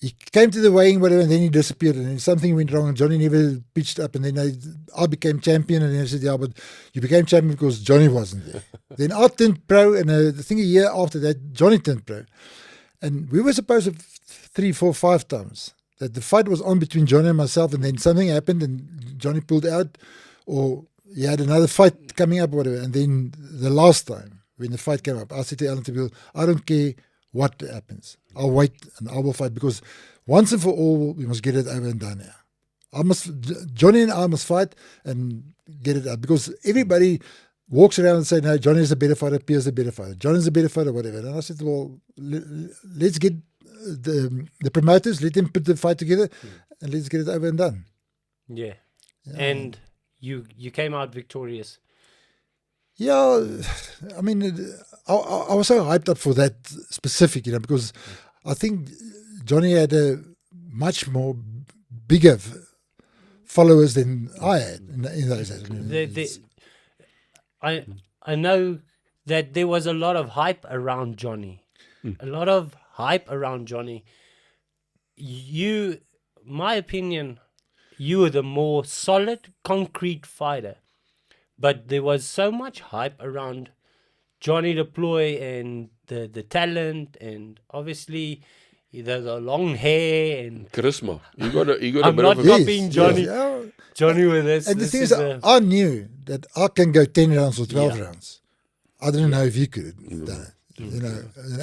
[SPEAKER 2] he came to the weighing, whatever, and then he disappeared, and then something went wrong, and Johnny never pitched up, and then I became champion, and then I said, yeah, but you became champion because Johnny wasn't there. Then I turned pro, and I think a year after that, Johnny turned pro. And we were supposed to 3, 4, 5 times that the fight was on between Johnny and myself, and then something happened, and Johnny pulled out, or he had another fight coming up, or whatever. And then the last time, when the fight came up, I said to Alan Terwill, I don't care what happens. I'll wait and I will fight, because once and for all, we must get it over and done here. Johnny and I must fight and get it out, because everybody walks around and say, no, Johnny's a better fighter, Pierre's a better fighter, Johnny's a better fighter, whatever. And I said, well, let's get the promoters, let them put the fight together, and let's get it over and done.
[SPEAKER 1] Yeah. And you came out victorious.
[SPEAKER 2] Yeah, I mean, I was so hyped up for that specific, because I think Johnny had a much more bigger followers than I had in those days.
[SPEAKER 1] I know that there was a lot of hype around Johnny. A lot of hype around Johnny. You, my opinion, you were the more solid, concrete fighter. But there was so much hype around Johnny Deploy and the talent, and obviously the long hair and
[SPEAKER 3] charisma. You got a
[SPEAKER 1] I'm
[SPEAKER 3] bit
[SPEAKER 1] not
[SPEAKER 3] of a
[SPEAKER 1] copying Johnny.
[SPEAKER 2] Yeah.
[SPEAKER 1] Johnny with this.
[SPEAKER 2] And the
[SPEAKER 1] this
[SPEAKER 2] thing is,
[SPEAKER 1] a-
[SPEAKER 2] I knew that I can go 10 rounds or 12
[SPEAKER 1] Yeah.
[SPEAKER 2] rounds. I didn't know if you could have done it.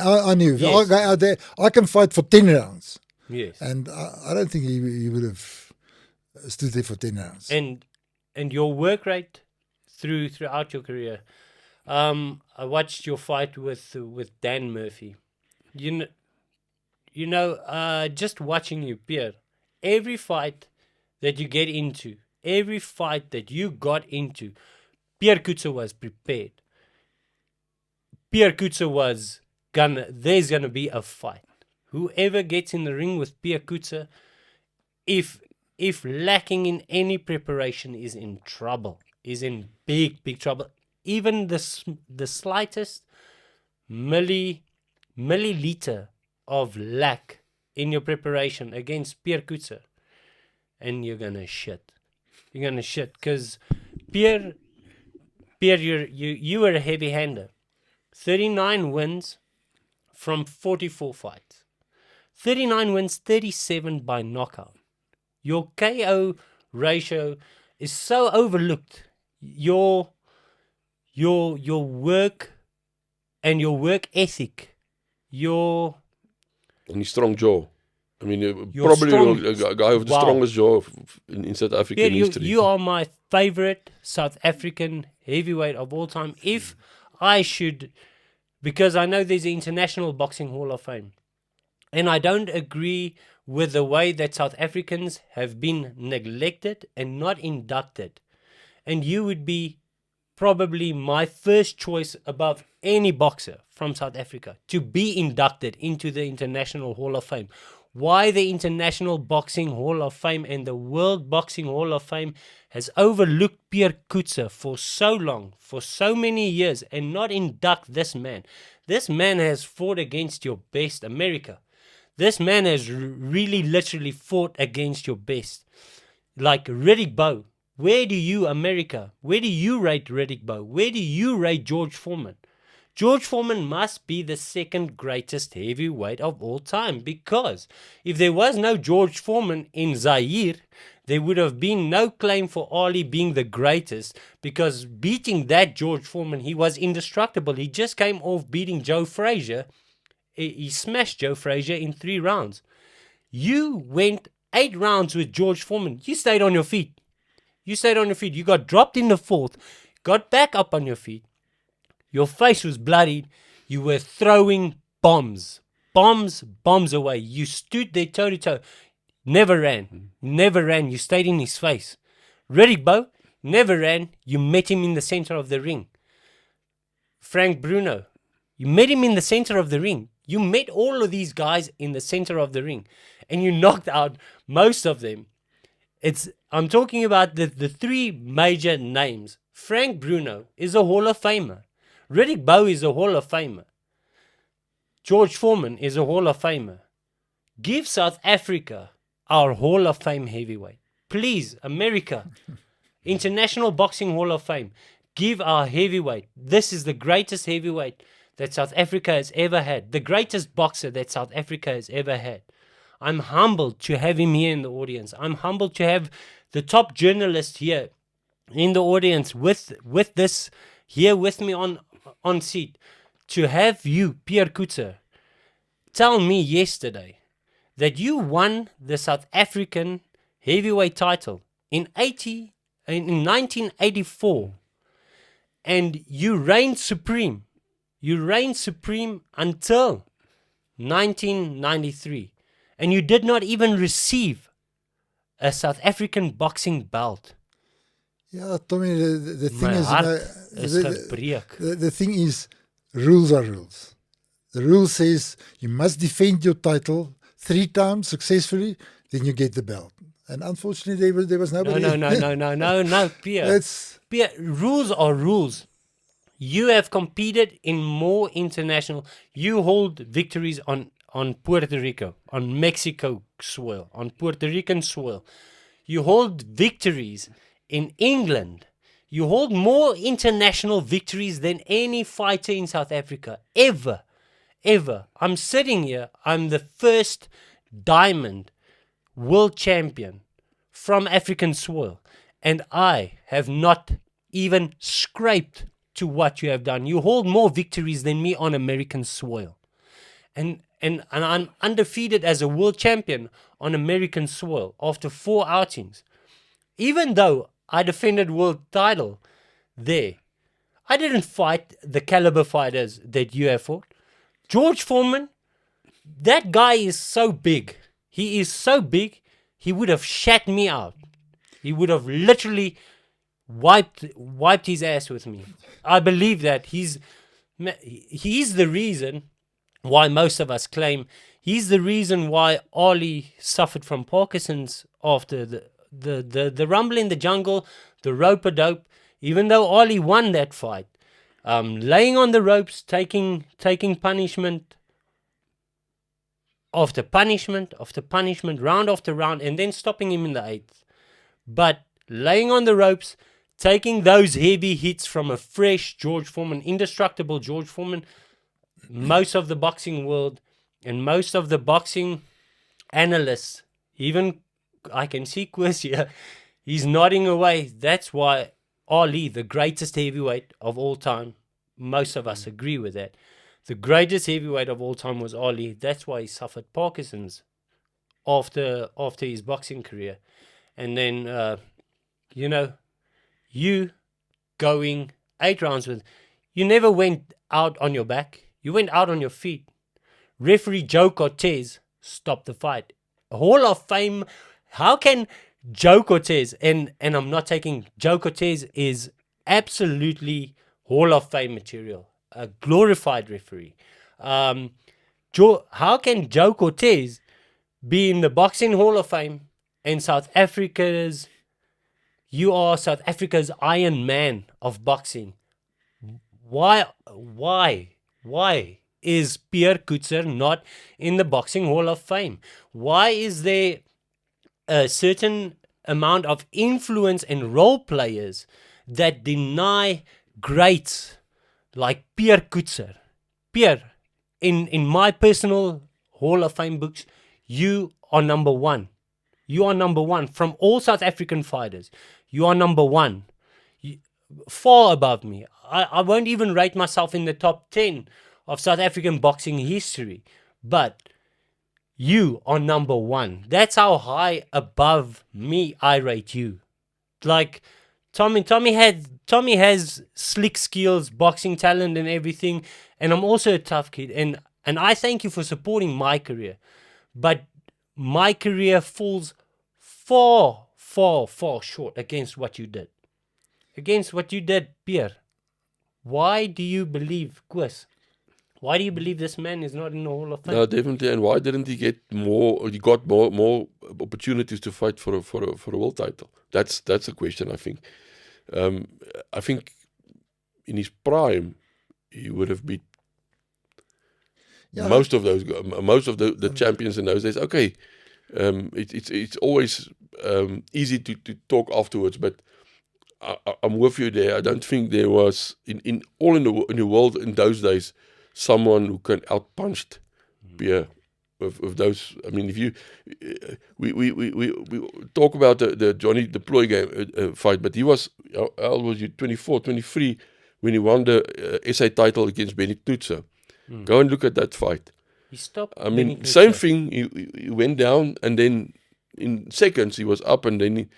[SPEAKER 2] I knew if
[SPEAKER 1] Yes.
[SPEAKER 2] I go out there, I can fight for 10 rounds.
[SPEAKER 1] yes.
[SPEAKER 2] And I don't think he would have stood there for 10 rounds.
[SPEAKER 1] And your work rate throughout your career. I watched your fight with Dan Murphy. You know, just watching you, Pierre, every fight that you get into, every fight that you got into, Pierre Coetzee was prepared. Pierre Coetzee was there's gonna be a fight. Whoever gets in the ring with Pierre Coetzee, if lacking in any preparation, is in trouble, is in big trouble. Even the slightest milliliter of lack in your preparation against Pierre Coetzee, and you're gonna shit. You're gonna shit, because Pierre, you were a heavy hander. 39 wins from 44 fights. 39 wins, 37 by knockout. Your KO ratio is so overlooked. Your work and your work ethic,
[SPEAKER 3] and his strong jaw. I mean,
[SPEAKER 1] Your
[SPEAKER 3] probably
[SPEAKER 1] strong-
[SPEAKER 3] a guy with the
[SPEAKER 1] Wow.
[SPEAKER 3] strongest jaw in South African
[SPEAKER 1] Pierre,
[SPEAKER 3] history.
[SPEAKER 1] you are my favorite South African heavyweight of all time. If I should, because I know there's the International Boxing Hall of Fame, and I don't agree with the way that South Africans have been neglected and not inducted. And you would be probably my first choice above any boxer from South Africa to be inducted into the International Hall of Fame. why the International Boxing Hall of Fame and the World Boxing Hall of Fame has overlooked Pierre Coetzee for so long, for so many years, and not induct this man. This man has fought against your best, America. This man has really literally fought against your best. Like Riddick Bowe. Where do you, America, where do you rate Riddick Bowe? Where do you rate George Foreman? George Foreman must be the second greatest heavyweight of all time, because if there was no George Foreman in Zaire, there would have been no claim for Ali being the greatest, because beating that George Foreman, he was indestructible. He just came off beating Joe Frazier. He smashed Joe Frazier in 3 rounds. You went 8 rounds with George Foreman. You stayed on your feet. You stayed on your feet. You got dropped in the 4th, got back up on your feet. Your face was bloodied. You were throwing bombs away. You stood there toe to toe. Never ran. You stayed in his face. Riddick Bowe never ran. You met him in the center of the ring. Frank Bruno, you met him in the center of the ring. You met all of these guys in the center of the ring, and you knocked out most of them. I'm talking about the 3 major names. Frank Bruno is a Hall of Famer. Riddick Bowe is a Hall of Famer. George Foreman is a Hall of Famer. Give South Africa our Hall of Fame heavyweight. Please, America, International Boxing Hall of Fame, give our heavyweight. This is the greatest heavyweight that South Africa has ever had. The greatest boxer that South Africa has ever had. I'm humbled to have him here in the audience. I'm humbled to have the top journalist here in the audience with this here with me on seat. To have you, Pierre Coetzee, tell me yesterday that you won the South African heavyweight title in 1984, and you reigned supreme. You reigned supreme until 1993, and you did not even receive a South African boxing belt.
[SPEAKER 2] Yeah, Tommy, the thing
[SPEAKER 1] My
[SPEAKER 2] is,
[SPEAKER 1] hart is gebreek.
[SPEAKER 2] the thing is, rules are rules. The rule says you must defend your title 3 times successfully, then you get the belt. And unfortunately, there was nobody.
[SPEAKER 1] No, Pierre. Pierre, rules are rules. You have competed in more international. You hold victories on Puerto Rico, on Mexico soil, on Puerto Rican soil. You hold victories in England. You hold more international victories than any fighter in South Africa ever. I'm sitting here. I'm the first diamond world champion from African soil, and I have not even scraped to what you have done. You hold more victories than me on American soil, and I'm undefeated as a world champion on American soil after 4 outings. Even though I defended world title there, I didn't fight the caliber fighters that you have fought. George Foreman, that guy is so big. He is so big, he would have shat me out. He would have literally wiped his ass with me. I believe that he's the reason why most of us claim he's the reason why Ali suffered from Parkinson's after the rumble in the jungle, the rope-a-dope. Even though Ali won that fight, laying on the ropes, taking punishment after punishment after punishment, round after round, and then stopping him in the 8th. But laying on the ropes, taking those heavy hits from a fresh George Foreman, indestructible George Foreman, most of the boxing world and most of the boxing analysts, even I can see Chris here, he's nodding away. That's why Ali, the greatest heavyweight of all time, most of us agree with that. The greatest heavyweight of all time was Ali. That's why he suffered Parkinson's after his boxing career. And then, you going 8 rounds with, you never went out on your back. You went out on your feet. Referee Joe Cortez stopped the fight. Hall of Fame. How can Joe Cortez, and I'm not taking, Joe Cortez is absolutely Hall of Fame material, a glorified referee. How can Joe Cortez be in the Boxing Hall of Fame and you are South Africa's Iron Man of boxing. Why is Pierre Coetzer not in the Boxing Hall of Fame? Why is there a certain amount of influence and role players that deny greats like Pierre Coetzer? Pierre, in my personal Hall of Fame books, you are number one. You are number one from all South African fighters. You are number one. Far above me. I won't even rate myself in the top 10 of South African boxing history. But you are number one. That's how high above me I rate you. Like Tommy has slick skills, boxing talent and everything. And I'm also a tough kid. And I thank you for supporting my career. But my career falls far short against what you did. Against what you did, Pierre. Why do you believe, Koos? Why do you believe this man is not in the Hall of Fame?
[SPEAKER 3] No, definitely. And why didn't he get more? He got more opportunities to fight for a world title. That's a question. I think. I think in his prime, he would have beat most of the champions in those days. Okay, it's always easy to talk afterwards, but I'm with you there. I don't think there was in the world in those days someone who can outpunch Pierre with those. I mean, if you we talk about the Johnny Deploy game fight, but he was how was you 24, 23 when he won the SA title against Benny Knudsen. Go and look at that fight.
[SPEAKER 1] He stopped.
[SPEAKER 3] I mean, same thing. He went down, and then in seconds he was up, and then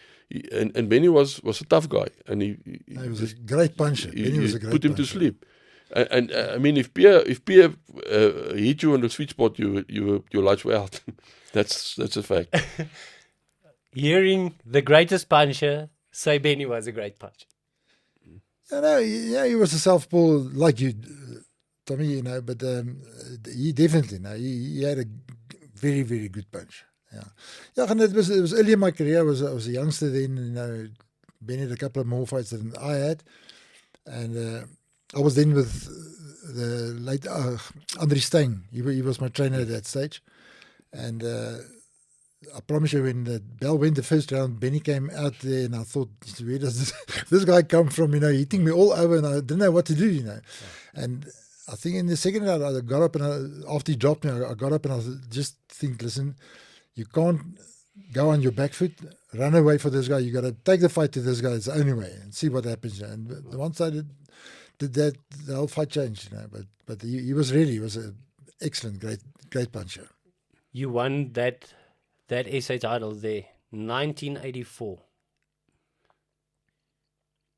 [SPEAKER 3] and Benny was a tough guy, and he
[SPEAKER 2] was a great puncher. Benny was a great
[SPEAKER 3] put him
[SPEAKER 2] puncher.
[SPEAKER 3] to sleep. And I mean, if Pierre hit you on the sweet spot, your lights were out. that's a fact.
[SPEAKER 1] Hearing the greatest puncher say Benny was a great puncher.
[SPEAKER 2] He was a southpaw like you, Tommy. But he definitely, he had a very, very good punch. And it was early in my career. I was a youngster then. Benny had a couple of more fights than I had, and I was then with the late Andre Steyn. He was my trainer at that stage, and I promise you, when the bell went the first round, Benny came out there, and I thought, where does this guy come from? Hitting me all over, and I didn't know what to do. And I think in the second round, I got up, and after he dropped me, I got up and I just think, listen, you can't go on your back foot, run away for this guy. You got to take the fight to this guy. It's the only way, and see what happens. And once I did that, the whole fight changed. But he was an excellent, great puncher.
[SPEAKER 1] You won that SA title there, 1984.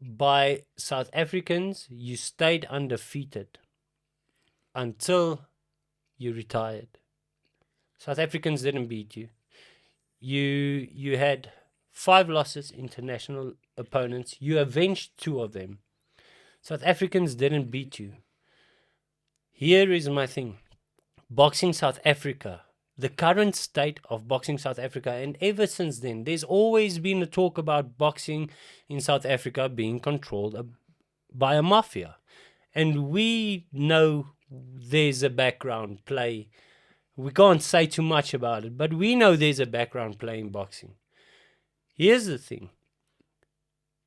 [SPEAKER 1] By South Africans, you stayed undefeated until you retired. South Africans didn't beat you. You had 5 losses, international opponents. You avenged 2 of them. South Africans didn't beat you. Here is my thing. Boxing South Africa, the current state of Boxing South Africa, and ever since then, there's always been a talk about boxing in South Africa being controlled by a mafia. And we know there's a background play. We can't say too much about it, but we know there's a background play in boxing. Here's the thing.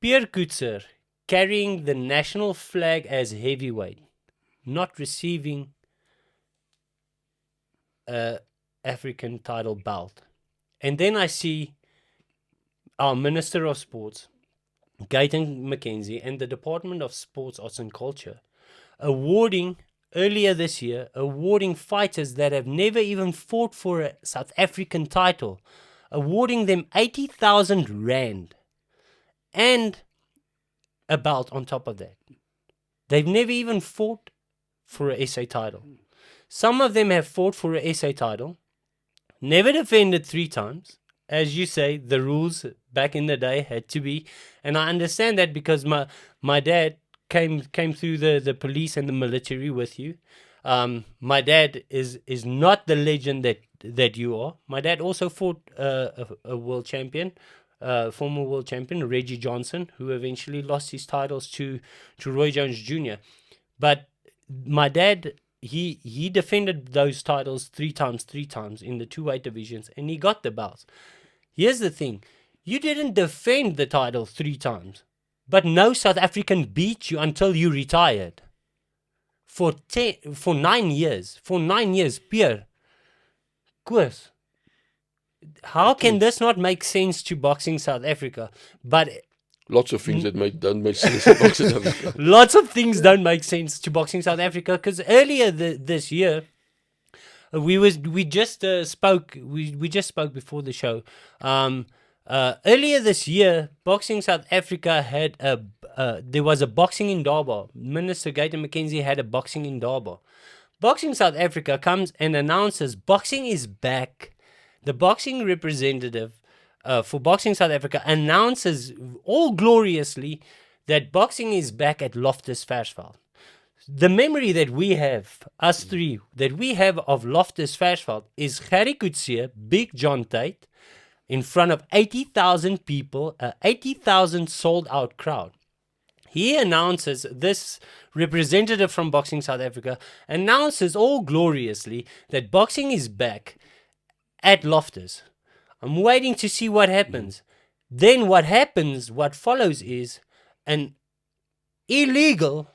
[SPEAKER 1] Pierre Coetzer carrying the national flag as heavyweight, not receiving a African title belt. And then I see our Minister of Sports, Gayton McKenzie, and the Department of Sports, Arts and Culture earlier this year, awarding fighters that have never even fought for a South African title, awarding them 80,000 rand and a belt on top of that. They've never even fought for a SA title. Some of them have fought for a SA title, never defended 3 times. As you say, the rules back in the day had to be, and I understand that because my dad came through the police and the military with you. My dad is not the legend that you are. My dad also fought a world champion, former world champion, Reggie Johnson, who eventually lost his titles to Roy Jones Jr. But my dad, he defended those titles three times in the 2 weight divisions, and he got the belts. Here's the thing. You didn't defend the title 3 times, but no South African beat you until you retired. For 9 years. For 9 years, Pierre. Koos, how can this not make sense to Boxing South Africa? But
[SPEAKER 3] Lots of things that don't make sense in Boxing South Africa.
[SPEAKER 1] lots of things don't make sense to Boxing South Africa, because earlier this year, we just spoke before the show. Earlier this year, Boxing South Africa had there was a boxing in Durban. Minister Gator McKenzie had a boxing in Durban. Boxing South Africa comes and announces boxing is back. The boxing representative for Boxing South Africa announces all gloriously that boxing is back at Loftus Versfeld. The memory that we have, us three, that we have of Loftus Versfeld is Gerrie Coetzee, Big John Tate, in front of 80,000 people, 80,000 sold out crowd. He announces, this representative from Boxing South Africa announces all gloriously that boxing is back at Loftus. I'm waiting to see what happens. Then what follows is an illegal,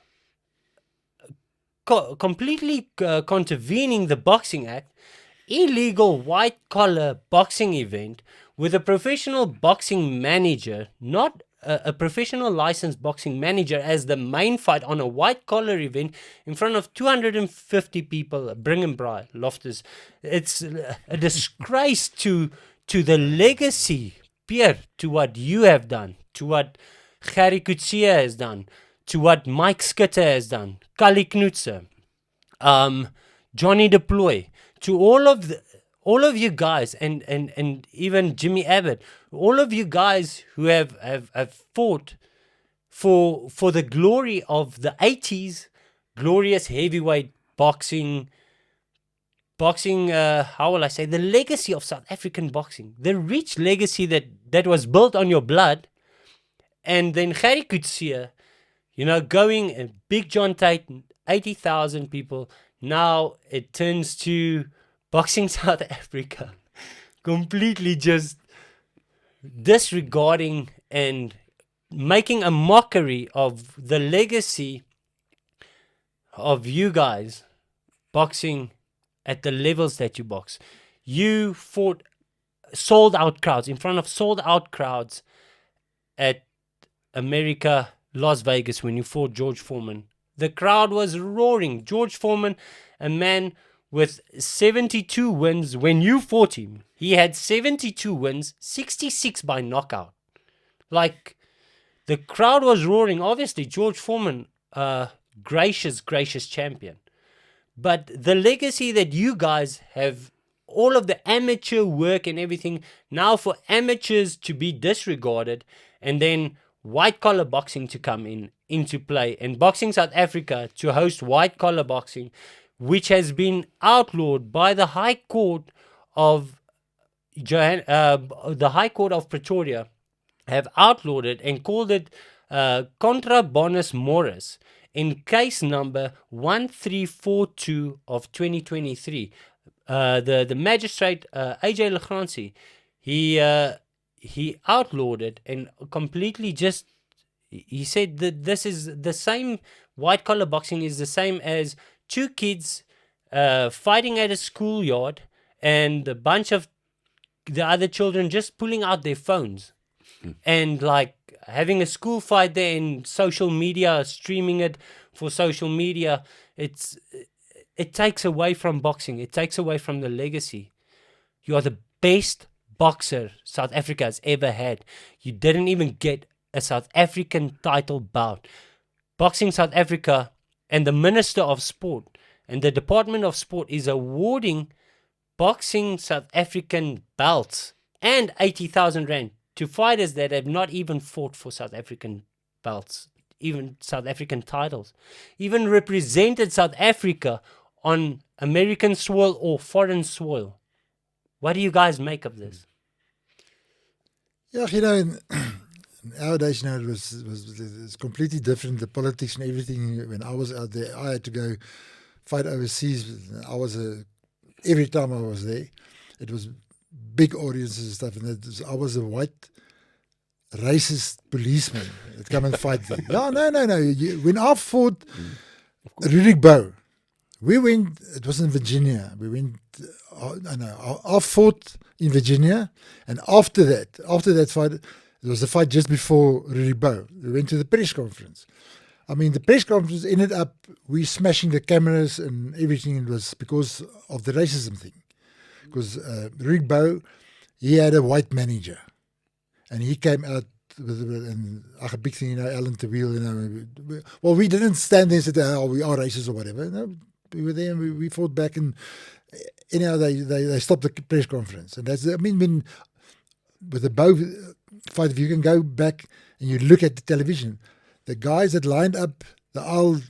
[SPEAKER 1] completely contravening the Boxing Act, illegal white-collar boxing event with a professional boxing manager, not a professional licensed boxing manager, as the main fight on a white-collar event in front of 250 people, Bringenbraai, Loftus. It's a disgrace to the legacy, Pierre, to what you have done, to what Gerrie Coetzee has done, to what Mike Skitter has done, Kali Knoetse, Johnny Deploy, to all of you guys, and even Jimmy Abbott, all of you guys who have fought for the glory of the 80s, glorious heavyweight boxing, how will I say, the legacy of South African boxing, the rich legacy that was built on your blood. And then Gerrie Coetzee, going and Big John Tate, 80,000 people. Now it turns to Boxing South Africa, completely just disregarding and making a mockery of the legacy of you guys boxing at the levels that you box. You fought sold out crowds, in front of sold out crowds at America, Las Vegas, when you fought George Foreman. The crowd was roaring. George Foreman, a man with 72 wins when you fought him. He had 72 wins, 66 by knockout. Like, the crowd was roaring. Obviously, George Foreman, gracious champion. But the legacy that you guys have, all of the amateur work and everything, now for amateurs to be disregarded, and then white-collar boxing to come into play, and Boxing South Africa to host white-collar boxing, which has been outlawed by the High Court of Pretoria, have outlawed it and called it contra bonus morris in case number 1342 of 2023. The magistrate AJ Legrandsie, he outlawed it and completely just, he said that this is the same, white collar boxing is the same as two kids fighting at a schoolyard and a bunch of the other children just pulling out their phones and like having a school fight there in social media, streaming it for social media. It takes away from boxing. It takes away from the legacy. You are the best boxer South Africa has ever had. You didn't even get a South African title bout. Boxing South Africa and the Minister of Sport and the Department of Sport is awarding Boxing South African belts and 80,000 rand to fighters that have not even fought for South African belts, even South African titles, even represented South Africa on American soil or foreign soil. What do you guys make of this?
[SPEAKER 2] Yeah, nowadays, it's completely different. The politics and everything. When I was out there, I had to go fight overseas. Every time I was there, it was big audiences and stuff. And I was a white racist policeman that come and fight there. No. When I fought Rurik Bow, we went. It was in Virginia. We went. I fought in Virginia, and after that fight, there was a fight just before Rurik Bow. We went to the press conference. I mean, the press conference ended up we smashing the cameras and everything. It was because of the racism thing. Because Rurik Bow, he had a white manager, and he came out with a big thing, Alan Tawil, well, we didn't stand there and say, oh, we are racist or whatever. No, we were there and we fought back, and anyhow, they stopped the press conference. And that's, when with the Bow fight, if you can go back and you look at the television, the guys that lined up the aisle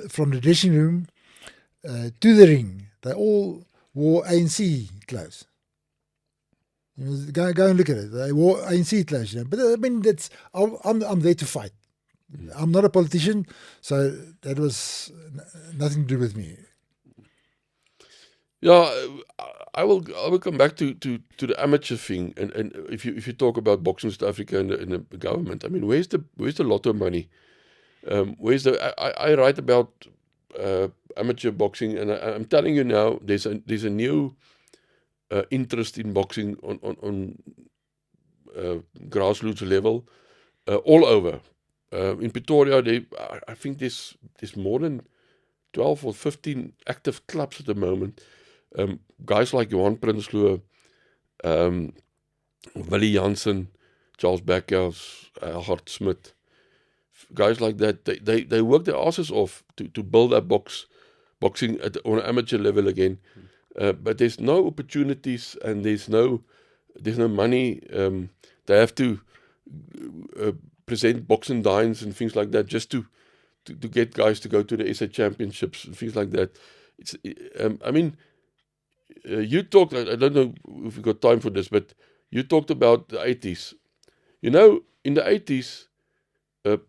[SPEAKER 2] from the dressing room to the ring, they all wore ANC clothes. Go and look at it. They wore ANC clothes, But I'm there to fight. I'm not a politician, so that was nothing to do with me.
[SPEAKER 3] Yeah, I will come back to the amateur thing, and if you talk about Boxing South Africa and the government, I mean, where's the lotto money? Where's I write about amateur boxing, and I'm telling you now, there's a new interest in boxing on grassroots level all over. In Pretoria, I think there's more than 12 or 15 active clubs at the moment. Guys like Johan Prinsloo, Willie Jansen, Charles Backhouse, Hart Smith, guys like that, they work their asses off to build up boxing on an amateur level again. But there's no opportunities, and there's no money. They have to present boxing dines and things like that just to get guys to go to the SA Championships and things like that. You talked, I don't know if we got time for this, but you talked about the 80s. In the 80s,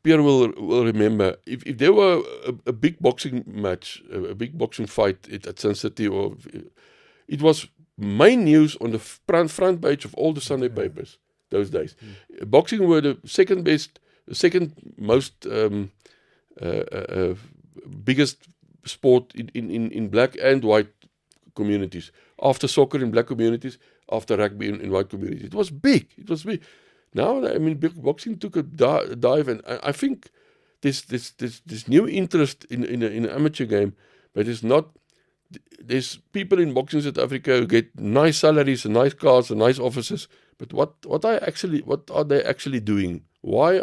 [SPEAKER 3] Pierre will remember, if there were a big boxing match, a big boxing fight at Sun City, or it was main news on the front page of all the Sunday papers those days. Boxing were the second most biggest sport in black and white communities. After soccer in black communities, after rugby in white communities. It was big. Now, boxing took a dive, and I think this new interest in an amateur game, but it's not. There's people in Boxing South Africa who get nice salaries and nice cars and nice offices, but what are they actually doing? Why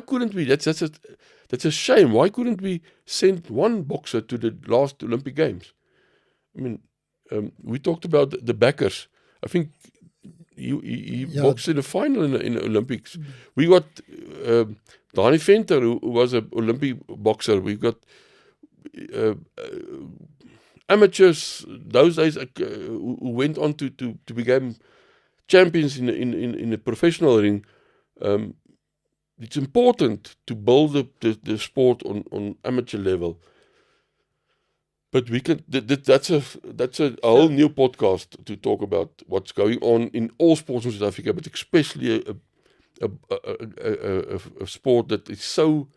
[SPEAKER 3] couldn't we? That's a shame. Why couldn't we send one boxer to the last Olympic Games? We talked about the backers. I think he boxed in the final in the Olympics. We got Dani Venter, who was an Olympic boxer. We got amateurs those days who went on to become champions in the professional ring. It's important to build the sport on amateur level. But we can. That's a whole new podcast to talk about what's going on in all sports in South Africa, but especially a sport that is so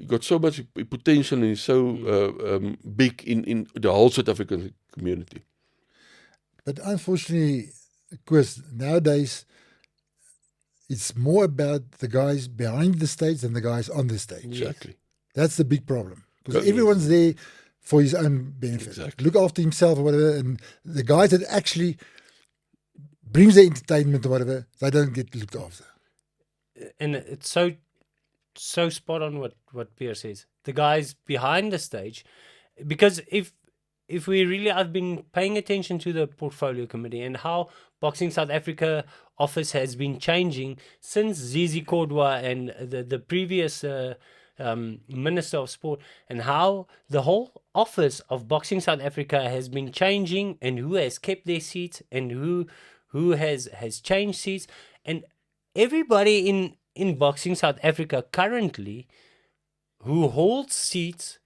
[SPEAKER 3] got so much potential and is so big in the whole South African community.
[SPEAKER 2] But unfortunately, because nowadays it's more about the guys behind the stage than the guys on the stage.
[SPEAKER 3] Exactly.
[SPEAKER 2] That's the big problem, because everyone's there for his own benefit.
[SPEAKER 3] Exactly.
[SPEAKER 2] Look after himself or whatever, and the guys that actually brings the entertainment or whatever, they don't get looked after.
[SPEAKER 1] And it's so spot on what Pierre says. The guys behind the stage, because if we really, I've been paying attention to the portfolio committee and how Boxing South Africa office has been changing since Zizi Kodwa and the previous Minister of Sport, and how the whole office of Boxing South Africa has been changing, and who has kept their seats and who has changed seats, and everybody in Boxing South Africa currently who holds seats.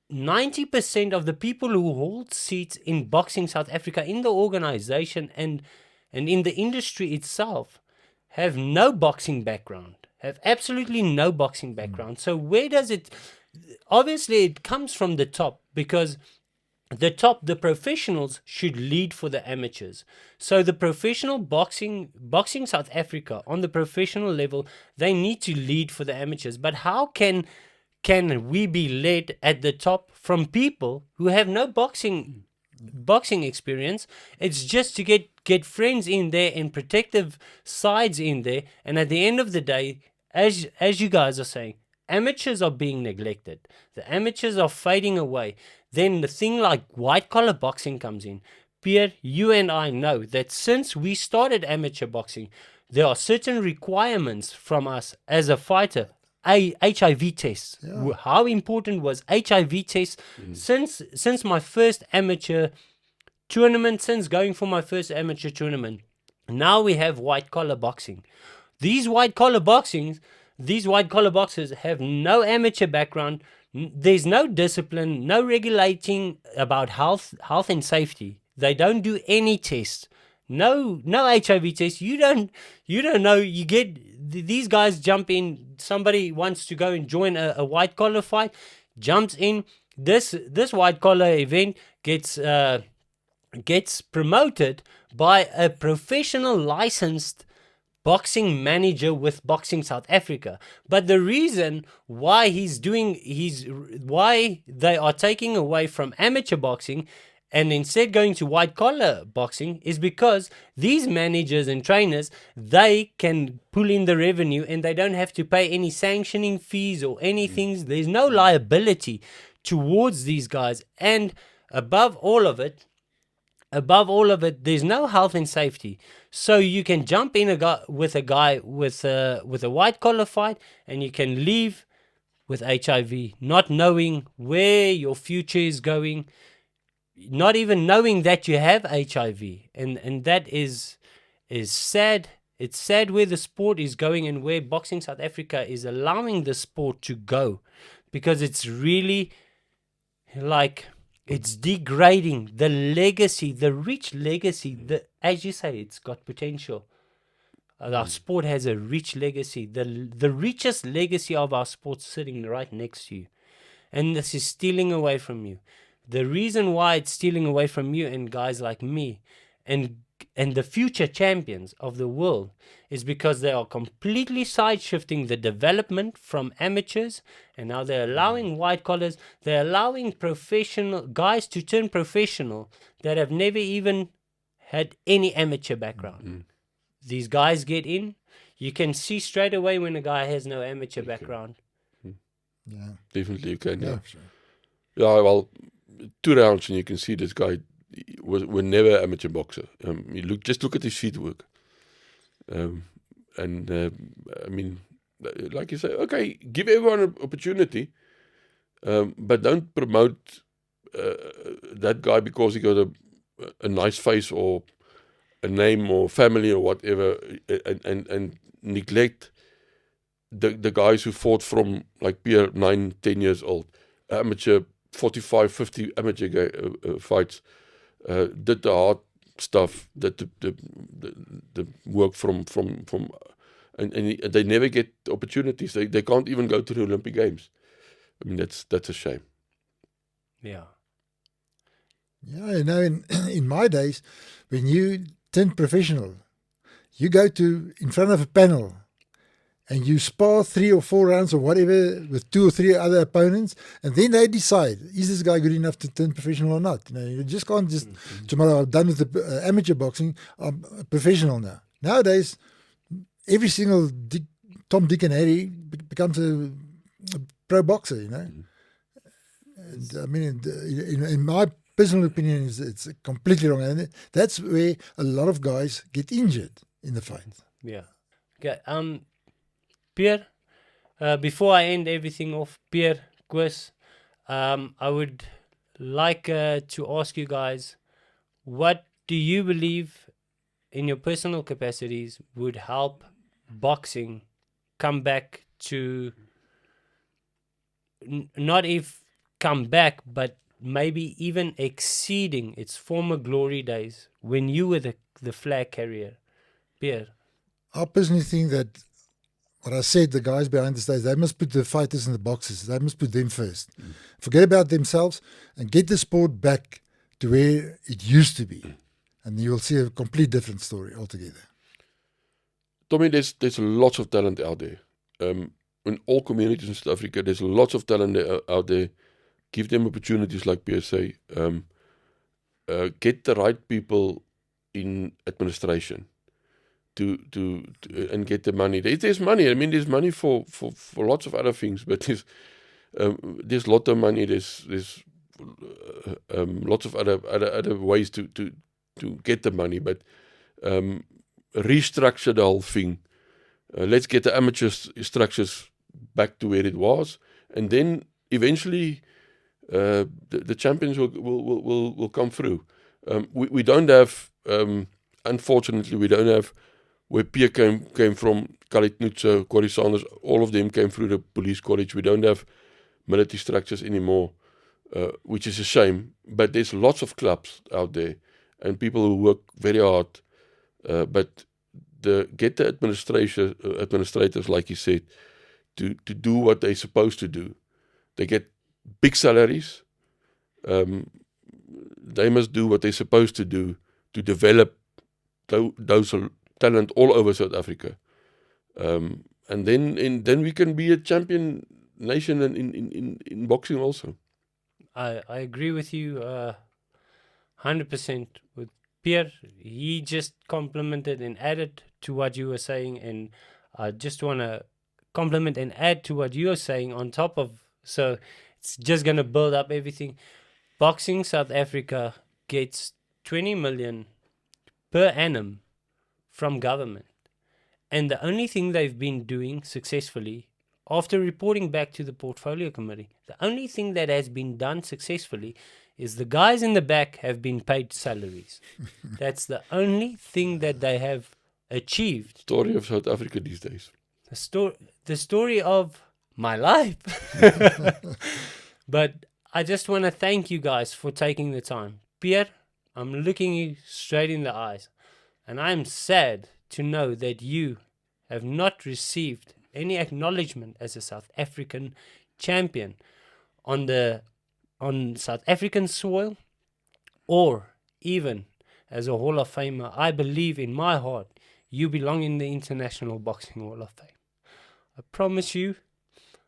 [SPEAKER 1] 90% of the people who hold seats in Boxing South Africa, in the organization and in the industry itself, have no boxing background, have absolutely no boxing background. So where does it, obviously it comes from the top, because the professionals should lead for the amateurs. So the professional boxing South Africa on the professional level, they need to lead for the amateurs. But how can we be led at the top from people who have no boxing experience? It's just to get friends in there and protective sides in there, and at the end of the day, as you guys are saying, amateurs are being neglected. The amateurs are fading away. Then the thing like white collar boxing comes in. Pierre, you and I know that since we started amateur boxing, there are certain requirements from us as a fighter. HIV tests.
[SPEAKER 2] Yeah.
[SPEAKER 1] How important was HIV tests? Since my first amateur tournament, since going for my first amateur tournament, now we have white collar boxing. These white collar boxers have no amateur background. There's no discipline, no regulating about health and safety. They don't do any tests. No HIV test. You don't know. You get these guys jump in. Somebody wants to go and join a white collar fight, jumps in. This white collar event gets promoted by a professional licensed boxing manager with Boxing South Africa. But the reason why why they are taking away from amateur boxing and instead going to white collar boxing is because these managers and trainers, they can pull in the revenue and they don't have to pay any sanctioning fees or anything. There's no liability towards these guys. And above all of it, there's no health and safety. So you can jump in with a white collar fight, and you can leave with HIV, not knowing where your future is going, not even knowing that you have HIV, and that is sad. It's sad where the sport is going and where Boxing South Africa is allowing the sport to go, because it's really like it's degrading the legacy, the rich legacy. As you say, it's got potential. Our sport has a rich legacy. The richest legacy of our sport sitting right next to you, and this is stealing away from you. The reason why it's stealing away from you and guys like me and the future champions of the world is because they are completely side-shifting the development from amateurs, and now they're allowing white collars, they're allowing professional guys to turn professional that have never even had any amateur background. These guys get in. You can see straight away when a guy has no amateur background.
[SPEAKER 2] Yeah.
[SPEAKER 3] Definitely you can. Yeah.
[SPEAKER 2] Sure.
[SPEAKER 3] Yeah, well, 2 rounds and you can see this guy was never an amateur boxer. Just look at his feet work. I mean, like you say, okay, give everyone an opportunity, but don't promote that guy because he got a nice face or a name or family or whatever, and neglect the guys who fought from like Pierre 9-10 years old, amateur 45, 50 amateur fights, did the hard stuff, that the work from and they never get opportunities. They can't even go to the Olympic Games. I mean, that's a shame.
[SPEAKER 1] Yeah.
[SPEAKER 2] Yeah, you know, in my days, when you turn professional, you go in front of a panel and you spar 3 or 4 rounds or whatever with 2 or 3 other opponents, and then they decide, is this guy good enough to turn professional or not? You know, you just can't just, tomorrow I'm done with the amateur boxing, I'm a professional now. Nowadays, every single Tom, Dick and Harry becomes a pro boxer, you know. And, I mean, in my personal opinion, it's completely wrong. And that's where a lot of guys get injured in the fight.
[SPEAKER 1] Yeah. Okay. Pierre, Before I end everything off, Pierre, Chris, I would like to ask you guys, what do you believe in your personal capacities would help boxing come back to not if come back, but maybe even exceeding its former glory days when you were the flag carrier? Pierre.
[SPEAKER 2] I personally think that what I said, the guys behind the stage, they must put the fighters and the boxers. They must put them first. Forget about themselves and get the sport back to where it used to be. And you'll see a complete different story altogether.
[SPEAKER 3] Tommy, there's lots of talent out there. In all communities in South Africa, there's lots of talent out there. Give them opportunities, like PSA. Get the right people in administration to and get the money. There's money. I mean, there's money for lots of other things, but there's lot of money. There's lots of other ways to get the money, but restructure the whole thing. Let's get the amateur structures back to where it was, and then eventually the champions will come through. We don't have, unfortunately, we don't have where Pierre came from, Khalid Nutsa, Corey Sanders, all of them came through the police college. We don't have military structures anymore, which is a shame. But there's lots of clubs out there and people who work very hard. But get the administrators, like you said, to do what they're supposed to do. They get big salaries. They must do what they're supposed to do to develop those talent all over South Africa. And then we can be a champion nation in boxing also.
[SPEAKER 1] I agree with you 100% with Pierre. He just complimented and added to what you were saying, and I just want to compliment and add to what you're saying on top of, so it's just going to build up everything. Boxing South Africa gets 20 million per annum from government, and the only thing they've been doing successfully, after reporting back to the portfolio committee, the only thing that has been done successfully is the guys in the back have been paid salaries. That's the only thing that they have achieved.
[SPEAKER 3] Story of South Africa these days.
[SPEAKER 1] The story of my life. But I just want to thank you guys for taking the time. Pierre, I'm looking you straight in the eyes, and I'm sad to know that you have not received any acknowledgement as a South African champion on South African soil, or even as a Hall of Famer. I believe in my heart you belong in the International Boxing Hall of Fame. I promise you,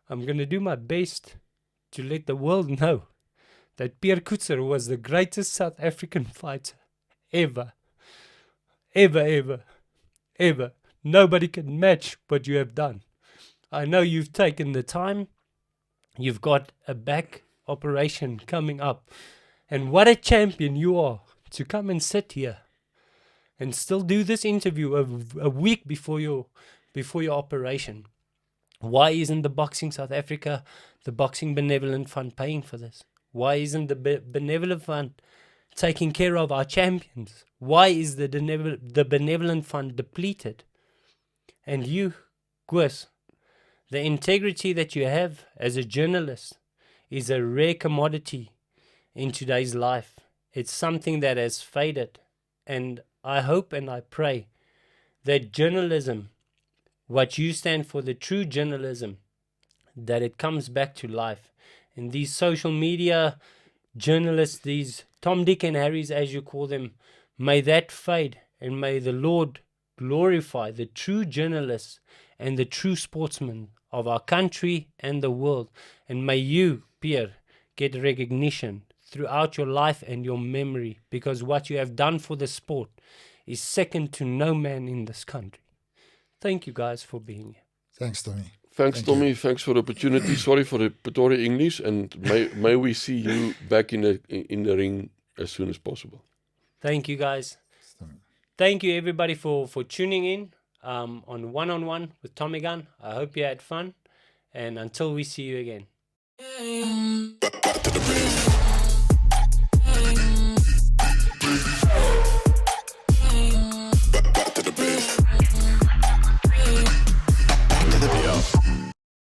[SPEAKER 1] I'm going to do my best to let the world know that Pierre Coetzee was the greatest South African fighter ever. Ever, ever, ever. Nobody can match what you have done. I know you've taken the time. You've got a back operation coming up. And what a champion you are to come and sit here and still do this interview a week before your operation. Why isn't the Boxing South Africa, the Boxing Benevolent Fund paying for this? Why isn't the Benevolent Fund taking care of our champions? Why is the Benevolent Fund depleted? And you, Gwis, the integrity that you have as a journalist is a rare commodity in today's life. It's something that has faded. And I hope and I pray that journalism, what you stand for, the true journalism, that it comes back to life. And these social media journalists, these Tom, Dick and Harrys, as you call them, may that fade, and may the Lord glorify the true journalists and the true sportsmen of our country and the world. And may you, Pierre, get recognition throughout your life and your memory, because what you have done for the sport is second to no man in this country. Thank you guys for being here.
[SPEAKER 2] Thanks, Tommy.
[SPEAKER 3] Thanks, Tommy. Thanks for the opportunity. Sorry for the Pretoria English, and may we see you back in the ring as soon as possible.
[SPEAKER 1] Thank you, guys. Thank you, everybody, for tuning in on One with Tommy Gunn. I hope you had fun. And until we see you again.
[SPEAKER 4] Back to the biz.